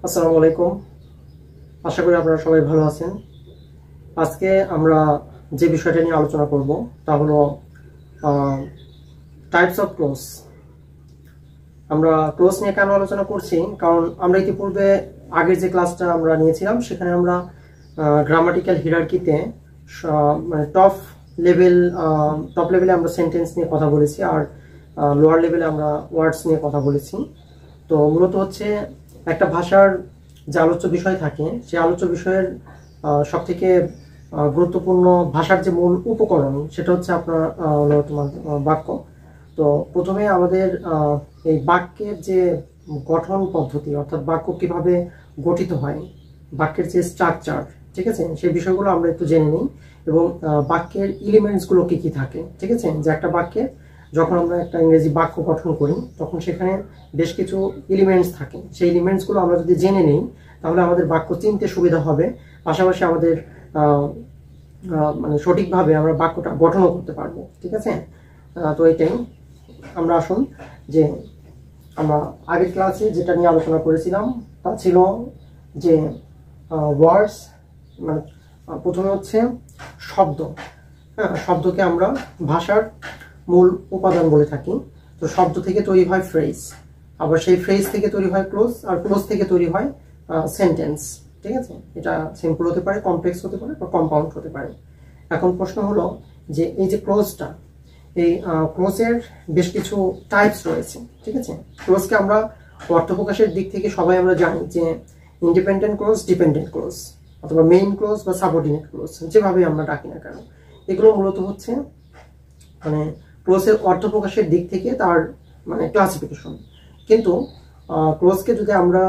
আসসালামু আলাইকুম। আশা করি আপনারা সবাই ভালো আছেন। আজকে আমরা যে বিষয়টা নিয়ে আলোচনা করব তা হলো টাইপস অফ ক্লোজ। আমরা ক্লোজ নিয়ে কেন আলোচনা করছি, কারণ আমরা ইতিপূর্বে আগের যে ক্লাসটা আমরা নিয়েছিলাম সেখানে আমরা গ্রামাটিক্যাল হিরার্কিতে মানে টপ লেভেলে আমরা সেন্টেন্স নিয়ে কথা বলেছি, আর লোয়ার লেভেলে আমরা ওয়ার্ডস নিয়ে কথা বলেছি। তো মূলত হচ্ছে একটা ভাষার যে আলোচ্য বিষয় থাকে সেই আলোচ্য বিষয়ের সবথেকে গুরুত্বপূর্ণ ভাষার যে মূল উপকরণ সেটা হচ্ছে আপনার তোমার বাক্য। তো প্রথমে আমাদের এই বাক্যের যে গঠন পদ্ধতি, অর্থাৎ বাক্য কিভাবে গঠিত হয়, বাক্যের যে স্ট্রাকচার, ঠিক আছে, সেই বিষয়গুলো আমরা একটু জেনে নিই। এবং বাক্যের এলিমেন্টসগুলো কি কি থাকে, ঠিক আছে, যে একটা বাক্যে যখন আমরা একটা ইংরেজি বাক্য গঠন করি তখন সেখানে বেশ কিছু এলিমেন্টস থাকে। সেই এলিমেন্টসগুলো আমরা যদি জেনে নিই তাহলে আমাদের বাক্য চিনতে সুবিধা হবে, পাশাপাশি আমাদের মানে সঠিকভাবে আমরা বাক্যটা গঠনও করতে পারবো, ঠিক আছে। তো এটাই আমরা আসুন যে আমরা আগের ক্লাসে যেটা নিয়ে আলোচনা করেছিলাম তা ছিল যে ওয়ার্ডস, মানে প্রথমে হচ্ছে শব্দ। হ্যাঁ, শব্দকে আমরা ভাষার মূল উপাদান বলে থাকি। তো শব্দ থেকে তৈরি হয় ফ্রেজ, আবার সেই ফ্রেজ থেকে তৈরি হয় ক্লোজ, আর ক্লোজ থেকে তৈরি হয় সেন্টেন্স, ঠিক আছে। এটা সিম্পল হতে পারে, কমপ্লেক্স হতে পারে, বা কম্পাউন্ড হতে পারে। এখন প্রশ্ন হলো যে এই যে ক্লোজটা, এই ক্লোজের বেশ কিছু টাইপস রয়েছে, ঠিক আছে। ক্লোজকে আমরা অর্থ প্রকাশের দিক থেকে সবাই আমরা জানি যে ইন্ডিপেন্ডেন্ট ক্লোজ, ডিপেন্ডেন্ট ক্লোজ, অথবা মেইন ক্লোজ বা সাবঅর্ডিনেট ক্লোজ, যেভাবে আমরা ডাকি না কেন, এগুলো মূলত হচ্ছে মানে ক্লোজের অর্থ প্রকাশের দিক থেকে তার মানে ক্লাসিফিকেশন। কিন্তু ক্লোজকে যদি আমরা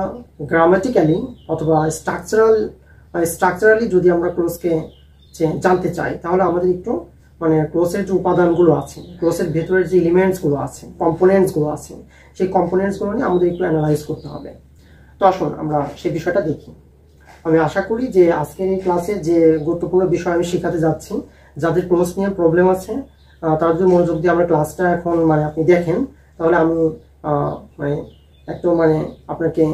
গ্রামাটিক্যালি অথবা স্ট্রাকচারালি যদি আমরা ক্লোজকে জানতে চাই তাহলে আমাদের একটু মানে ক্লোজের যে উপাদানগুলো আছে, ক্লোজের ভেতরের যে এলিমেন্টসগুলো আছে, কম্পোনেন্টসগুলো আছে, সেই কম্পোনেন্টসগুলো নিয়ে আমাদের একটু অ্যানালাইজ করতে হবে। তো আসুন আমরা সেই বিষয়টা দেখি। আমি আশা করি যে আজকের এই ক্লাসে যে গুরুত্বপূর্ণ বিষয় আমি শেখাতে যাচ্ছি, যাদের ক্লোজ নিয়ে প্রবলেম আছে তারা যদি মনোযোগ দিয়ে আমরা ক্লাসটা এখন মানে আপনি দেখেন তাহলে আমি মানে একদম মানে আপনাকে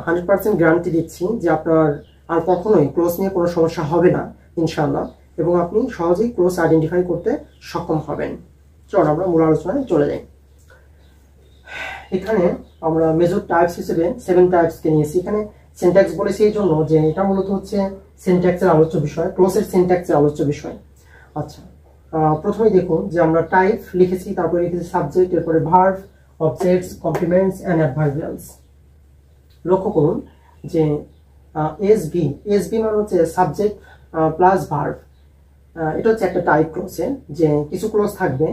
100% গ্যারান্টি দিচ্ছি যে আপনার আর কখনোই ক্লোজ নিয়ে কোনো সমস্যা হবে না ইনশাআল্লাহ, এবং আপনি সহজেই ক্লোজ আইডেন্টিফাই করতে সক্ষম হবেন। চলুন আমরা মূল আলোচনায় চলে যাই। এখানে আমরা মেজর টাইপস হিসেবে 7 টাইপসকে নিয়েছি। এখানে সিনট্যাক্স বলেছি এই জন্য যে এটা মূলত হচ্ছে সিনট্যাক্সের আলোচ্য বিষয়, ক্লোজের সিনট্যাক্সের আলোচ্য বিষয়। আচ্ছা, প্রথমেই দেখুন যে আমরা টাইপ লিখেছি, তারপরে লিখেছি সাবজেক্ট, এরপরে verb, objects, complements and adverbials. লক্ষ্য করুন যে এসবি মানে হচ্ছে সাবজেক্ট প্লাস ভার্ব। এটা হচ্ছে একটা টাইপ ক্লোজের, যে কিছু ক্লোজ থাকবে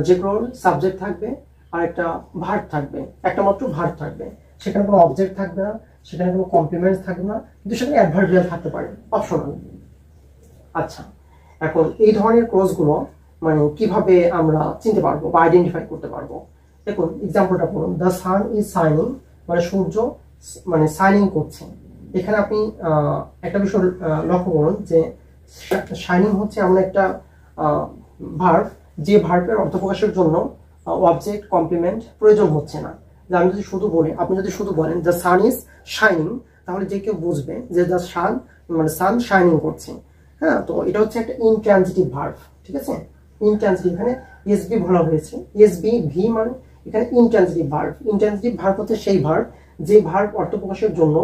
যেগুলোর সাবজেক্ট থাকবে আর একটা ভার্ব থাকবে, একটা মাত্র ভার্ব থাকবে, সেখানে কোনো অবজেক্ট থাকবে না, সেখানে কোনো কমপ্লিমেন্টস থাকবে না, কিন্তু সেখানে অ্যাডভার্বিয়াল থাকতে পারে, অপশনাল। আচ্ছা, এখন এই ধরনের ক্লোজগুলো মানে কিভাবে আমরা চিনতে পারবো বা আইডেন্টিফাই করতে পারবো? দেখুন এক্সাম্পলটা পড়ুন, দ্য সান ইজ শাইনিং, মানে সূর্য মানে শাইনিং করছে। এখানে আপনি একটা বিষয় লক্ষ্য করুন যে শাইনিং হচ্ছে এমন একটা ভার্ব যে ভার্বের অর্থ প্রকাশের জন্য অবজেক্ট কমপ্লিমেন্ট প্রয়োজন হচ্ছে না। যে আমি যদি শুধু বলি, আপনি যদি শুধু বলেন দ্য সান ইজ শাইনিং, তাহলে যে কেউ বুঝবে যে দ্য সান মানে সান শাইনিং করছে। হ্যাঁ, তো এটা হচ্ছে একটা ইনট্রানজিটিভ ভার্ব, ঠিক আছে। ইনট্রানজিটিভ, এখানে এসবি বলা হয়েছে, এসবি ভি মানে এখানে ইনট্রানজিটিভ ভার্ব। ইনট্রানজিটিভ ভার্ব হচ্ছে সেই ভার্ব যে ভার্ব অর্থ প্রকাশের জন্য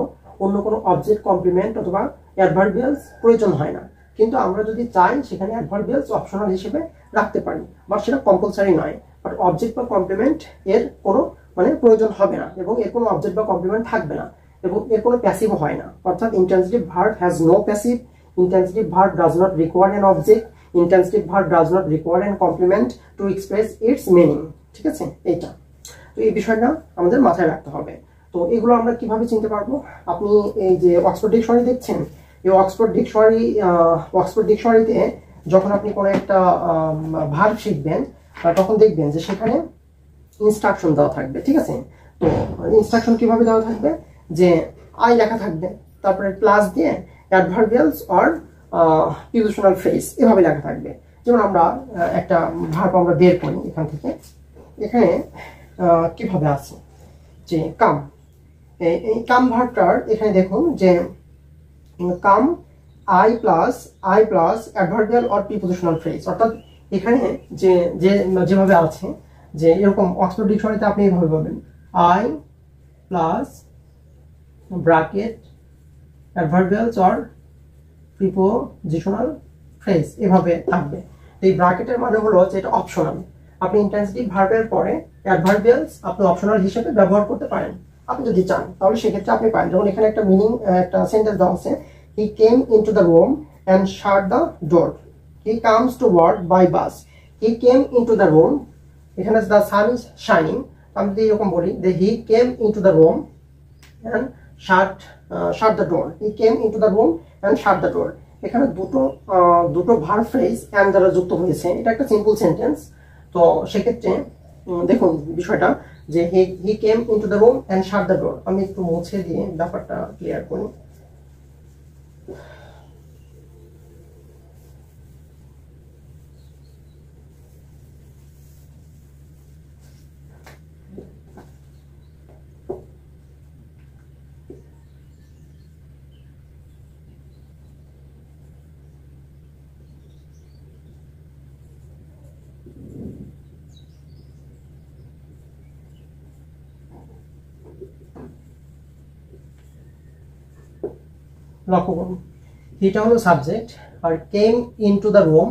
অন্য কোনো অবজেক্ট কমপ্লিমেন্ট অথবা অ্যাডভার্বিয়ালস প্রয়োজন হয় না, কিন্তু আমরা যদি চাই সেখানে অ্যাডভার্বিয়ালস অপশনাল হিসেবে রাখতে পারি, বাট সেটা কম্পালসারি নয়। বাট অবজেক্ট বা কমপ্লিমেন্ট এর কোনো মানে প্রয়োজন হবে না, এবং এর কোনো অবজেক্ট বা কমপ্লিমেন্ট থাকবে না, এবং এর কোনো প্যাসিভও হয় না। অর্থাৎ intransitive verb has no passive, intransitive verb does not require an object, intransitive verb does not require an complement to express its meaning, ঠিক আছে। এইটা তো এই বিষয়টা আমাদের মাথায় রাখতে হবে। তো এগুলো আমরা কিভাবে চিনতে পারবো? আপনি এই যে অক্সফোর্ড ডিকশনারি দেখছেন, এই অক্সফোর্ড ডিকশনারিতে যখন আপনি কোনো একটা ভার্ব শিখবেন তখন দেখবেন যে সেখানে ইনস্ট্রাকশন দেওয়া থাকবে, ঠিক আছে। তো ইনস্ট্রাকশন কিভাবে দেওয়া থাকবে, যে আই লেখা থাকবে, তারপরে প্লাস দিয়ে অ্যাডভার্বিয়ালস অর প্রিপোজিশনাল ফ্রেজ এভাবে লেখা থাকবে। যেমন আমরা একটা ভার্ব আমরা বের করি এখান থেকে, এখানে কিভাবে আছে যে কাম, এই কাম ভার্বটার এখানে দেখুন যে come I plus adverbial or prepositional phrase, অর্থাৎ এখানে যেভাবে আছে যে এরকম অক্সফোর্ড ডিকশনারিতে আপনি এইভাবে পাবেন I plus bracket adverbials or prepositional phrase এভাবে থাকবে। এই ব্র্যাকেটের মানে হলো যে এটা অপশনাল, আপনি ইন্ট্রান্সিটিভ ভার্বের পরে অ্যাডভার্বিয়ালস আপনি অপশনাল হিসেবে ব্যবহার করতে পারেন আপনি যদি চান, তাহলে সেক্ষেত্রে আপনি পারেন। যেমন এখানে একটা মিনিং একটা সেন্টেন্স দেওয়া আছে, he came into the room and shut the door, he comes to work by bus, he came into the room, এখানে দ্য সান ইজ শাইনিং, আমি যদি এরকম বলি যে he came into the room and shut the door, he came into the room and shut the door, এখানে দুটো verb phrase and দ্বারা যুক্ত হয়েছে, এটা একটা সিম্পল সেন্টেন্স। তো সেক্ষেত্রে দেখুন বিষয়টা যে he came into the room and shut the door, আমি একটু মুছে দিয়ে ব্যাপারটা ক্লিয়ার করি। লক্ষ্য করুন এটা হলো সাবজেক্ট, আর কেম ইনটু দ্য রুম,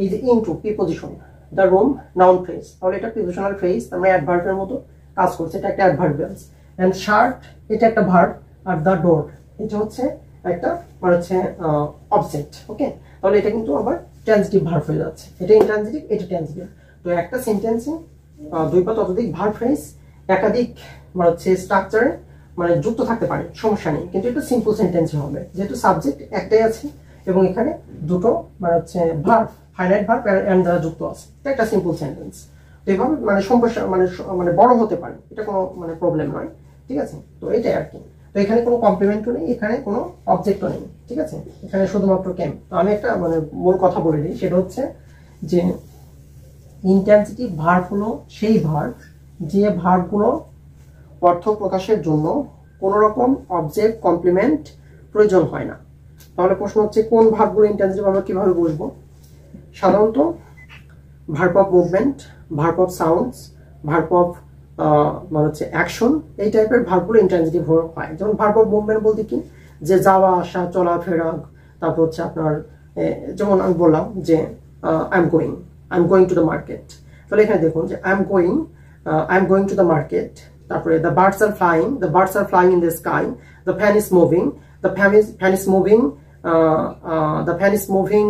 এই যে into preposition, the room noun phrase, তাহলে এটা প্রিপোজিশনাল ফ্রেজ, তার মানে অ্যাডভার্বের মতো কাজ করছে, এটা একটা অ্যাডভার্বিয়ালস। এন্ড শার্ট এটা একটা ভার্ব, আর দ্য ডোর এটা হচ্ছে একটা মানে হচ্ছে অবজেক্ট। ওকে, তাহলে এটা কিন্তু আবার ট্রান্সিটিভ ভার্ব হয়ে যাচ্ছে, এটা ইন্ট্রান্সিটিভ এটা ট্রান্সিটিভ। তো একটা সেন্টেন্সে দুই বা ততোধিক ভার্ব ফ্রেজ একাধিক মানে হচ্ছে স্ট্রাকচারে মানে যুক্ত থাকতে পারে, সমস্যা নেই, কিন্তু এটা সিম্পল সেন্টেন্সে হবে যেহেতু সাবজেক্ট একটাই আছে এবং এখানে দুটো মানে হচ্ছে ভার্ব ফাইনাইট ভার্ব এন্ড দ্বারা যুক্ত আছে, এটা একটা সিম্পল সেন্টেন্স। তো এইভাবে মানে সমস্যা মানে বড় হতে পারে, এটা কোনো মানে প্রবলেম নয়, ঠিক আছে। তো এটাই আর কি। তো এখানে কোনো কমপ্লিমেন্টও নেই, এখানে কোনো অবজেক্টও নেই, ঠিক আছে, এখানে শুধুমাত্র কেম। তো আমি একটা মানে মূল কথা বলে দিই, সেটা হচ্ছে যে ইন্ট্রান্সিটিভ ভার্ব হলো সেই ভার্ব যে ভার্বগুলো অর্থ প্রকাশের জন্য কোনো রকম অবজেক্ট কমপ্লিমেন্ট প্রয়োজন হয় না। তাহলে প্রশ্ন হচ্ছে কোন ভার্বগুলো ইন্ট্রান্সিটিভ আমরা কিভাবে বুঝবো? সাধারণত verb of movement, verb of sounds, verb of মানে হচ্ছে অ্যাকশন, এই টাইপের ভার্বগুলো ইন্ট্রান্সিটিভ হয়। যেমন ভার্ব অফ মুভমেন্ট বলতে কি, যে যাওয়া আসা চলাফেরা, তারপর হচ্ছে আপনার যেমন আমি বললাম যে I am going to the market, তাহলে এখানে দেখুন যে I am going to the market, তারপরে the birds are flying in the sky, the fan is moving, the fan is moving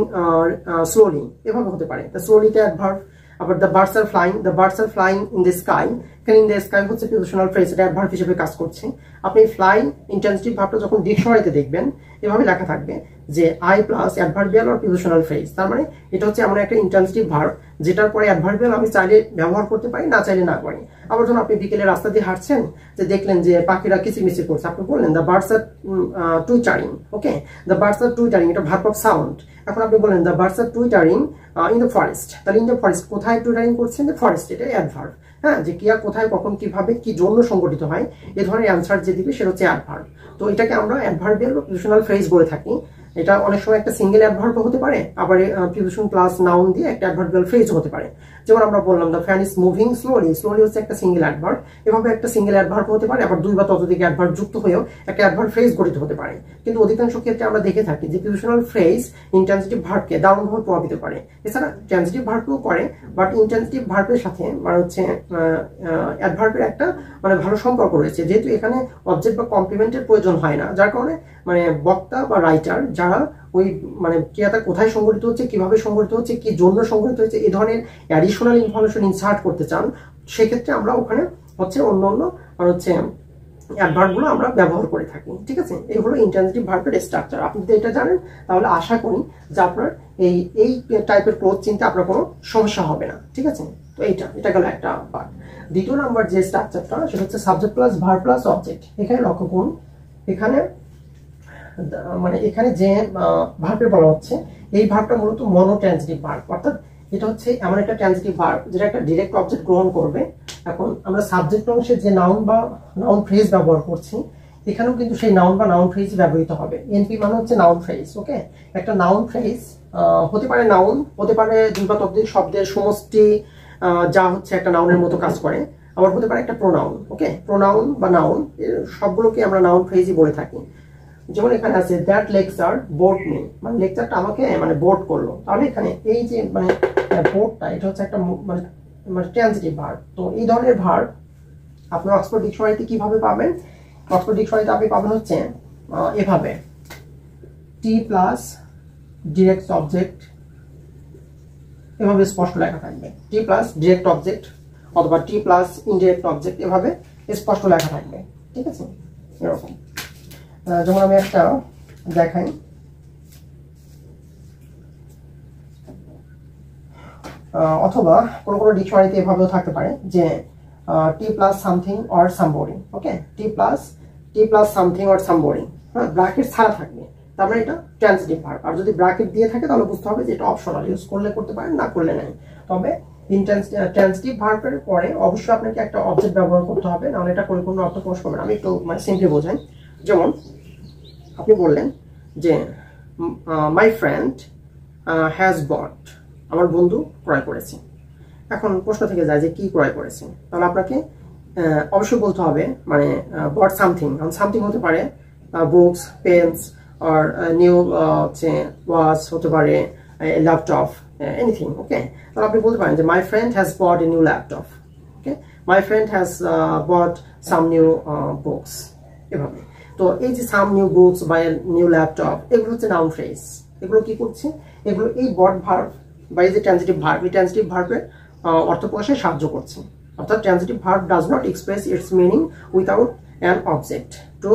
slowly, এভাবে হতে পারে। the slowly টা অ্যাডভার্ব, আবার the birds are flying in the sky, এখানে in the sky হচ্ছে prepositional phrase, এটা adverb হিসেবে কাজ করছে। আপনি ফ্লাই ইন্ট্রান্সিটিভ ভার্বটা যখন ডিকশনারিতে দেখবেন এভাবে লেখা থাকবে যে I plus adverbial or prepositional phrase, তার মানে এটা হচ্ছে এমন একটা ইন্ট্রান্সিটিভ ভার্ব যেটার পরে অ্যাডভার্বিয়াল আমি চাইলে ব্যবহার করতে পারি, না চাইলে না পারি। আবার যখন আপনি বিকেলে রাস্তা দিয়ে হাঁটছেন, যে দেখলেন যে পাখিরা কিচিরমিচির করছে, আপনি বললেন the birds R twittering, okay, the birds R twittering, এটা ভার্ব অফ সাউন্ড। এখন আপনি বললেন the birds R twittering in the forest, তাহলে ইন দ্য ফরেস্ট কোথায় টুইটারিং করছেন? দ্য ফরেস্ট, এটা অ্যাডভার্ব। হ্যাঁ, যে ক্রিয়া কোথায় কখন কিভাবে কি জন্য সংগঠিত হয় এ ধরনের অ্যান্সার যে দিবে সেটা হচ্ছে অ্যাডভার্ব। তো এটাকে আমরা অ্যাডভার্বিয়াল বা প্রিপোজিশনাল ফ্রেজ বলে থাকি। এটা অনেক সময় একটা সিঙ্গেল অ্যাডভার্ব হতে পারে, আবার প্রিপোজিশন প্লাস নাউন দিয়ে একটা অ্যাডভার্বিয়াল ফ্রেজ হতে পারে। যেমন আমরা বললাম the fan is moving slowly, হচ্ছে একটা সিঙ্গেল অ্যাডভার্ব, এভাবে একটা সিঙ্গেল অ্যাডভার্ব হতে পারে, আবার দুই বা ততোধিক অ্যাডভার্ব যুক্ত হয়েও একটা অ্যাডভার্ব ফ্রেজ গঠিত হতে পারে। কিন্তু অধিকাংশ ক্ষেত্রে আমরা দেখে থাকি যে প্রিপোজিশনাল ফ্রেজ ইন্ট্রান্সিটিভ ভার্বকে দারুণভাবে প্রভাবিত করে, এছাড়া ট্রান্সিটিভ ভার্বকেও করে, বাট ইন্ট্রান্সিটিভ ভার্বের সাথে মানে হচ্ছে অ্যাডভার্বের একটা মানে ভালো সম্পর্ক রয়েছে, যেহেতু এখানে অবজেক্ট বা কমপ্লিমেন্টের প্রয়োজন হয় না, যার কারণে মানে বক্তা বা রাইটার যারা ওই মানে ক্রিয়াটা কোথায় সংঘটিত হচ্ছে, কিভাবে সংঘটিত হচ্ছে, কি জন্য সংঘটিত হচ্ছে, এই ধরনের অ্যাডিশনাল ইনফরমেশন ইনসার্ট করতে চান, সেক্ষেত্রে আমরা ওখানে হচ্ছে অন্য আর হচ্ছে অ্যাডভার্বগুলো আমরা ব্যবহার করে থাকি, ঠিক আছে। এই হলো ইন্ট্রান্সিটিভ ভার্বের স্ট্রাকচার। আপনি যদি এটা জানেন তাহলে আশা করি যে আপনার এই টাইপের ক্লোজ চিন্তা আপনার কোনো সমস্যা হবে না, ঠিক আছে। তো এটা গেল একটা পার্ট। দ্বিতীয় নাম্বার যে স্ট্রাকচারটা সেটা হচ্ছে subject plus verb plus object. এখানে লক্ষ্য করুন, এখানে মানে এখানে যে ভার্বটা বলা হচ্ছে এই ভার্বটা মূলত মনোট্রান্সিটিভ ভার্ব, অর্থাৎ এটা হচ্ছে এমন একটা ট্রানজিটিভ ভার্ব যেটা একটা ডিরেক্ট অবজেক্ট গ্রহণ করবে। এখন আমরা সাবজেক্ট অংশে যে নাউন বা নাউন ফ্রেজ ব্যবহার করছি, এখানেও কিন্তু সেই নাউন বা নাউন ফ্রেজ ব্যবহৃত হবে। এনপি মানে হচ্ছে নাউন ফ্রেজ। ওকে, একটা নাউন ফ্রেজ হতে পারে নাউন, হতে পারে দুই বা ততোধিক শব্দের সমষ্টি যা হচ্ছে একটা নাউনের মতো কাজ করে, আবার হতে পারে একটা প্রোনাউন। ওকে, প্রোনাউন বা নাউন সবগুলোকে আমরা নাউন ফ্রেজই বলে থাকি। যেমন এখানে আছে দ্যাট লেকচার বোর্ড মি, মানে লেকচারটা আমাকে মানে বোর্ড করলো। তাহলে এখানে এই যে মানে বোর্ডটা, এটা হচ্ছে একটা মানে মানে ট্রানজিটিভ ভার্ব। তো এই ধরনের ভার্ব আপনার অক্সফোর্ড ডিকশনারিতে কিভাবে পাবেন? অক্সফোর্ড ডিকশনারিতে আপনি পাবেন হচ্ছে এভাবে, টি প্লাস ডিরেক্ট অবজেক্ট, এভাবে স্পষ্ট লেখা থাকবে। টি প্লাস ডিরেক্ট অবজেক্ট অথবা টি প্লাস ইনডিরেক্ট অবজেক্ট, এভাবে স্পষ্ট লেখা থাকবে। ঠিক আছে, এরকম। যেমন আমি একটা দেখাই, অথবা কোনো কোনো ডিকশনারিতে এভাবেও থাকতে পারে যে T plus something or somebody. Okay, T plus something or somebody, হ্যাঁ, ব্র্যাকেট ছাড়া থাকবে, তার মানে এটা ট্রানজিটিভ ভার্ব। আর যদি ব্র্যাকেট দিয়ে থাকে তাহলে বুঝতে হবে যে এটা অপশনাল, ইউজ করলে করতে পারেন, না করলে নেই। তবে ট্রানজিটিভ ভার্বের পরে অবশ্যই আপনাকে একটা অবজেক্ট ব্যবহার করতে হবে, নাহলে এটা পরিপূর্ণ অর্থ প্রকাশ করবে না। আমি একটু মানে সিম্পলি বোঝাই। যেমন আপনি বললেন যে মাই ফ্রেন্ড হ্যাজ বট, আমার বন্ধু ক্রয় করেছে। এখন প্রশ্ন থেকে যায় যে কি ক্রয় করেছে, তাহলে আপনাকে অবশ্যই বলতে হবে মানে বট সামথিং। সামথিং হতে পারে বুকস, পেন্স, আর নিউ ওয়াচ, হতে পারে ল্যাপটপ, এনিথিং। ওকে, তাহলে আপনি বলতে পারেন যে my friend has bought a new laptop. Okay, my friend has bought some new books, এভাবে। তো এই যে সাম নিউ বুকস বা নিউ ল্যাপটপ, এগুলো হচ্ছে নাউন ফ্রেজ। এগুলো কি করছে? এগুলো এই বট ভার্ব বা এই যে ট্রানজিটিভ ভার্ব, এই ট্রানজিটিভ ভার্বের অর্থ প্রকাশে সাহায্য করছে। অর্থাৎ transitive verb does not express its meaning without an object. To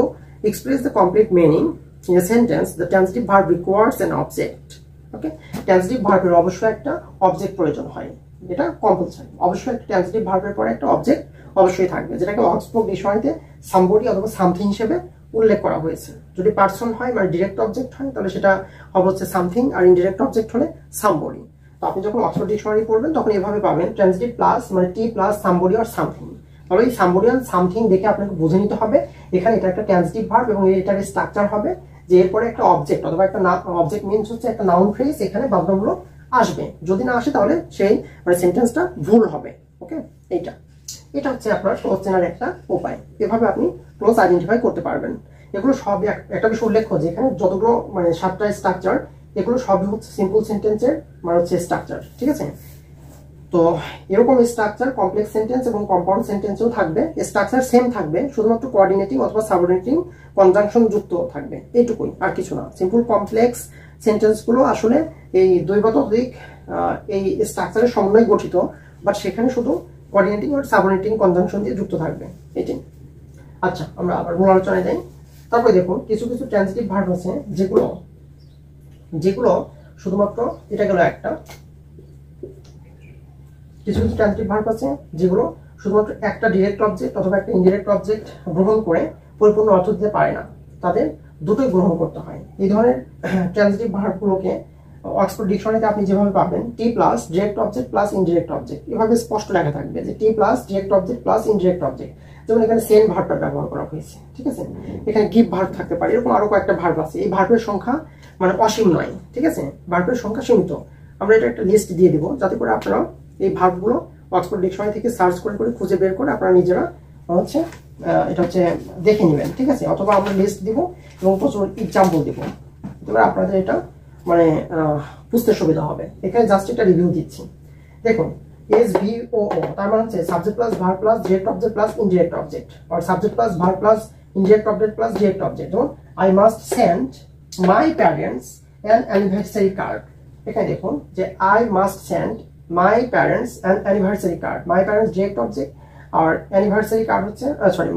express the complete meaning in a sentence, the transitive verb requires an object. Okay, transitive ভার্বের অবশ্যই একটা অবজেক্ট প্রয়োজন হয়, এটা কম্পালসারি। অবশ্যই একটা ট্রানজিটিভ ভার্বের পরে একটা অবজেক্ট অবশ্যই থাকবে, যেটাকে অক্সফোর্ড ডিকশনারিতে সামবডি অথবা সামথিং হিসেবে উল্লেখ করা হয়েছে। যদি পার্সন হয় মানে ডিরেক্ট অবজেক্ট হয়, তাহলে সেটা হবে হচ্ছে সামথিং, আর ইনডিরেক্ট অবজেক্ট হলে সামবডি। তো আপনি যখন অক্সফোর্ড ডিকশনারি পড়বেন তখন এভাবে পাবেন ট্রানজিটিভ প্লাস মানে টি প্লাস সামবডি আর সামথিং। তাহলে এই সামবডি আর সামথিং দেখে আপনাকে বুঝে নিতে হবে এখানে এটা একটা ট্রানজিটিভ ভার্ব এবং এটার স্ট্রাকচার হবে যে এরপরে একটা অবজেক্ট অথবা একটা অবজেক্ট মিনস হচ্ছে একটা নাউন ফ্রেজ, এখানে বাধ্যতামূলক আসবে। যদি না আসে তাহলে সেই মানে সেন্টেন্সটা ভুল হবে। ওকে, এটা হচ্ছে আপনার ক্লোজ চেনার একটা উপায়। এভাবে আপনি ক্লোজ আইডেন্টিফাই করতে পারবেন। এগুলো সব একটা বিষয় উল্লেখ্য যে এখানে যতগুলো মানে 7টা স্ট্রাকচার, এগুলো সবই হচ্ছে সিম্পল সেন্টেন্সের মানে হচ্ছে স্ট্রাকচার। ঠিক আছে, তো এরকম স্ট্রাকচার কমপ্লেক্স সেন্টেন্স এবং কম্পাউন্ড সেন্টেন্সেও থাকবে। স্ট্রাকচার সেম থাকবে, শুধুমাত্র কোঅর্ডিনেটিং অথবা সাবঅর্ডিনেটিং কনজাংশন যুক্ত থাকবে, এইটুকুই, আর কিছু না। সিম্পল কমপ্লেক্স সেন্টেন্সগুলো আসলে এই দুই বা ততোধিক এই স্ট্রাকচারের সমন্বয়ে গঠিত, বাট সেখানে শুধু কোঅর্ডিনেটিং আর সাবঅর্ডিনেটিং কনজাংশন দিয়ে যুক্ত থাকবে, এটাই। আচ্ছা, আমরা আবার মূল আলোচনায় যাই। তারপরে দেখুন কিছু কিছু ট্রানজিটিভ ভার্ব আছে যেগুলো শুধুমাত্র, এটা গেল একটা, কিছু কিছু ট্রানজিটিভ ভার্ব আছে যেগুলো শুধুমাত্র একটা ডিরেক্ট অবজেক্ট অথবা একটা ইনডিরেক্ট অবজেক্ট গ্রহণ করে পরিপূর্ণ অর্থ দিতে পারে না, তাদের দুটোই গ্রহণ করতে হয়। এই ধরনের ট্রানজিটিভ ভার্বগুলোকে অক্সফোর্ড ডিকশনারিতে আপনি যেভাবে পাবেন T plus direct object plus indirect object, এভাবে স্পষ্ট লেখা থাকবে যে T plus direct object plus indirect object. যেমন এখানে সেন্ড ভার্বটা ব্যবহার করা হয়েছে। ঠিক আছে, এখানে গিভ ভার্ব থাকতে পারে, এরকম আরো কয়েকটা ভার্ব আছে। এই ভার্বের সংখ্যা মানে অসীম নয়। ঠিক আছে, ভার্বের সংখ্যা সীমিত। আমরা এটা একটা লিস্ট দিয়ে দিব যাতে করে আপনারা এই ভার্বগুলো অক্সফোর্ড ডিকশনারি থেকে সার্চ করে খুঁজে বের করে আপনারা নিজেরা হচ্ছে এটা হচ্ছে দেখে নেবেন। ঠিক আছে, অথবা আমরা লিস্ট দিব এবং প্রচুর এক্সাম্পল দিব, এবার আপনাদের এটা মানে বুঝতে সুবিধা হবে। এখানে জাস্ট একটা রিভিউ দিচ্ছি। দেখুন SVOO তার মানে হচ্ছে subject plus verb plus direct object plus indirect object, আর subject plus verb plus indirect object plus direct object. যেমন I must send my parents an anniversary card. এখানে দেখুন যে I must send my parents an anniversary card. My parents direct object R anniversary card হচ্ছে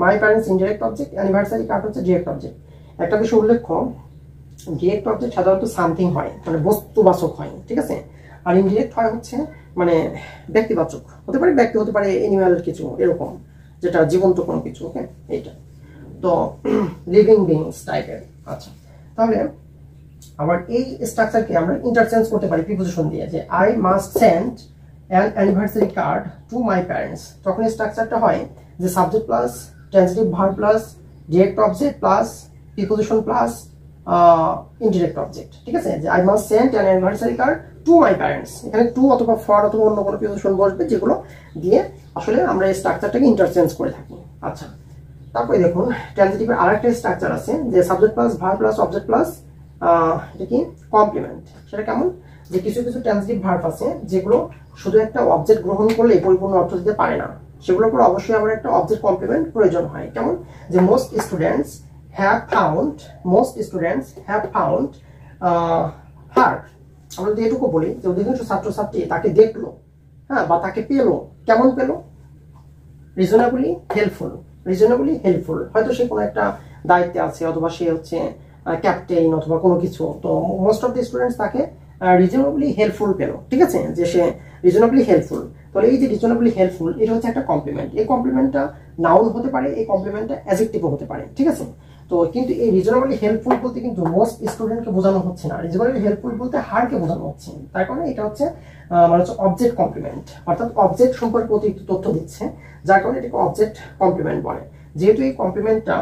my parents indirect object, anniversary card হচ্ছে direct object. একটা বিষয় উল্লেখ্য, direct object সাধারণত something হয় মানে বস্তুবাচক হয়। ঠিক আছে, আর ইনডিরেক্ট হয় হচ্ছে মানে ব্যক্তিবাচক, হতে পারে ব্যক্তি, হতে পারে অ্যানিমাল কিছু এরকম, যেটা জীবন্ত কোনো কিছু। ওকে, এইটা তো লিভিং বিংস টাইপের। আচ্ছা, তাহলে আবার এই স্ট্রাকচারকে আমরা ইন্টারচেঞ্জ করতে পারি প্রিপোজিশন দিয়ে, যে I must send an anniversary card to my parents. তখন এই স্ট্রাকচারটা হয় যে subject plus transitive verb plus direct object plus preposition plus indirect object. ঠিক আছে, যে I must send an anniversary card to my parents, এখানে টু অথবা ফর অথবা অন্য কোনো প্রিপোজিশন বসবে, যেগুলো দিয়ে আসলে আমরা এই স্ট্রাকচারটাকে ইন্টারচেঞ্জ করে থাকি। আচ্ছা, তারপরে দেখুন ট্রান্সিটিভের আরেকটা স্ট্রাকচার আছে, যে subject plus verb plus object plus এটা কি কমপ্লিমেন্ট। সেটা কেমন, যে কিছু কিছু ট্রান্সিটিভ ভার্ব আছে যেগুলো শুধু একটা অবজেক্ট গ্রহণ করলে পরিপূর্ণ অর্থ দিতে পারে না, সেগুলোর উপর অবশ্যই আবার একটা অবজেক্ট কমপ্লিমেন্ট প্রয়োজন হয়। কেমন, যে most students have found her. আমরা যদি এটুকু বলি যে অধিকাংশ ছাত্রছাত্রী তাকে দেখলো, হ্যাঁ, বা তাকে পেলো। কেমন পেলো, রিজনেবলি হেল্পফুল। হয়তো সে কোনো একটা দায়িত্বে আছে, অথবা সে হচ্ছে ক্যাপ্টেন অথবা কোনো কিছু, তো মোস্ট অফ দি স্টুডেন্টস তাকে রিজনেবলি হেল্পফুল পেলো। ঠিক আছে, যে সে রিজনেবলি হেল্পফুল। তাহলে এই যে রিজনেবলি হেল্পফুল, এটা হচ্ছে একটা কমপ্লিমেন্ট। এই কমপ্লিমেন্টটা নাউন হতে পারে, এই কমপ্লিমেন্টটা অ্যাডজেক্টিভও হতে পারে। ঠিক আছে, তো কিন্তু এই রিজনেবলি হেল্পফুল বলতে কিন্তু মোস্ট স্টুডেন্টকে বোঝানো হচ্ছে না, রিজনেবলি হেল্পফুল বলতে হারকে বোঝানো হচ্ছে। তার কারণে এটা হচ্ছে মানে হচ্ছে অবজেক্ট কমপ্লিমেন্ট, অর্থাৎ অবজেক্ট সম্পর্কে অতিরিক্ত তথ্য দিচ্ছে, যার কারণে এটাকে অবজেক্ট কমপ্লিমেন্ট বলে। যেহেতু এই কমপ্লিমেন্টটা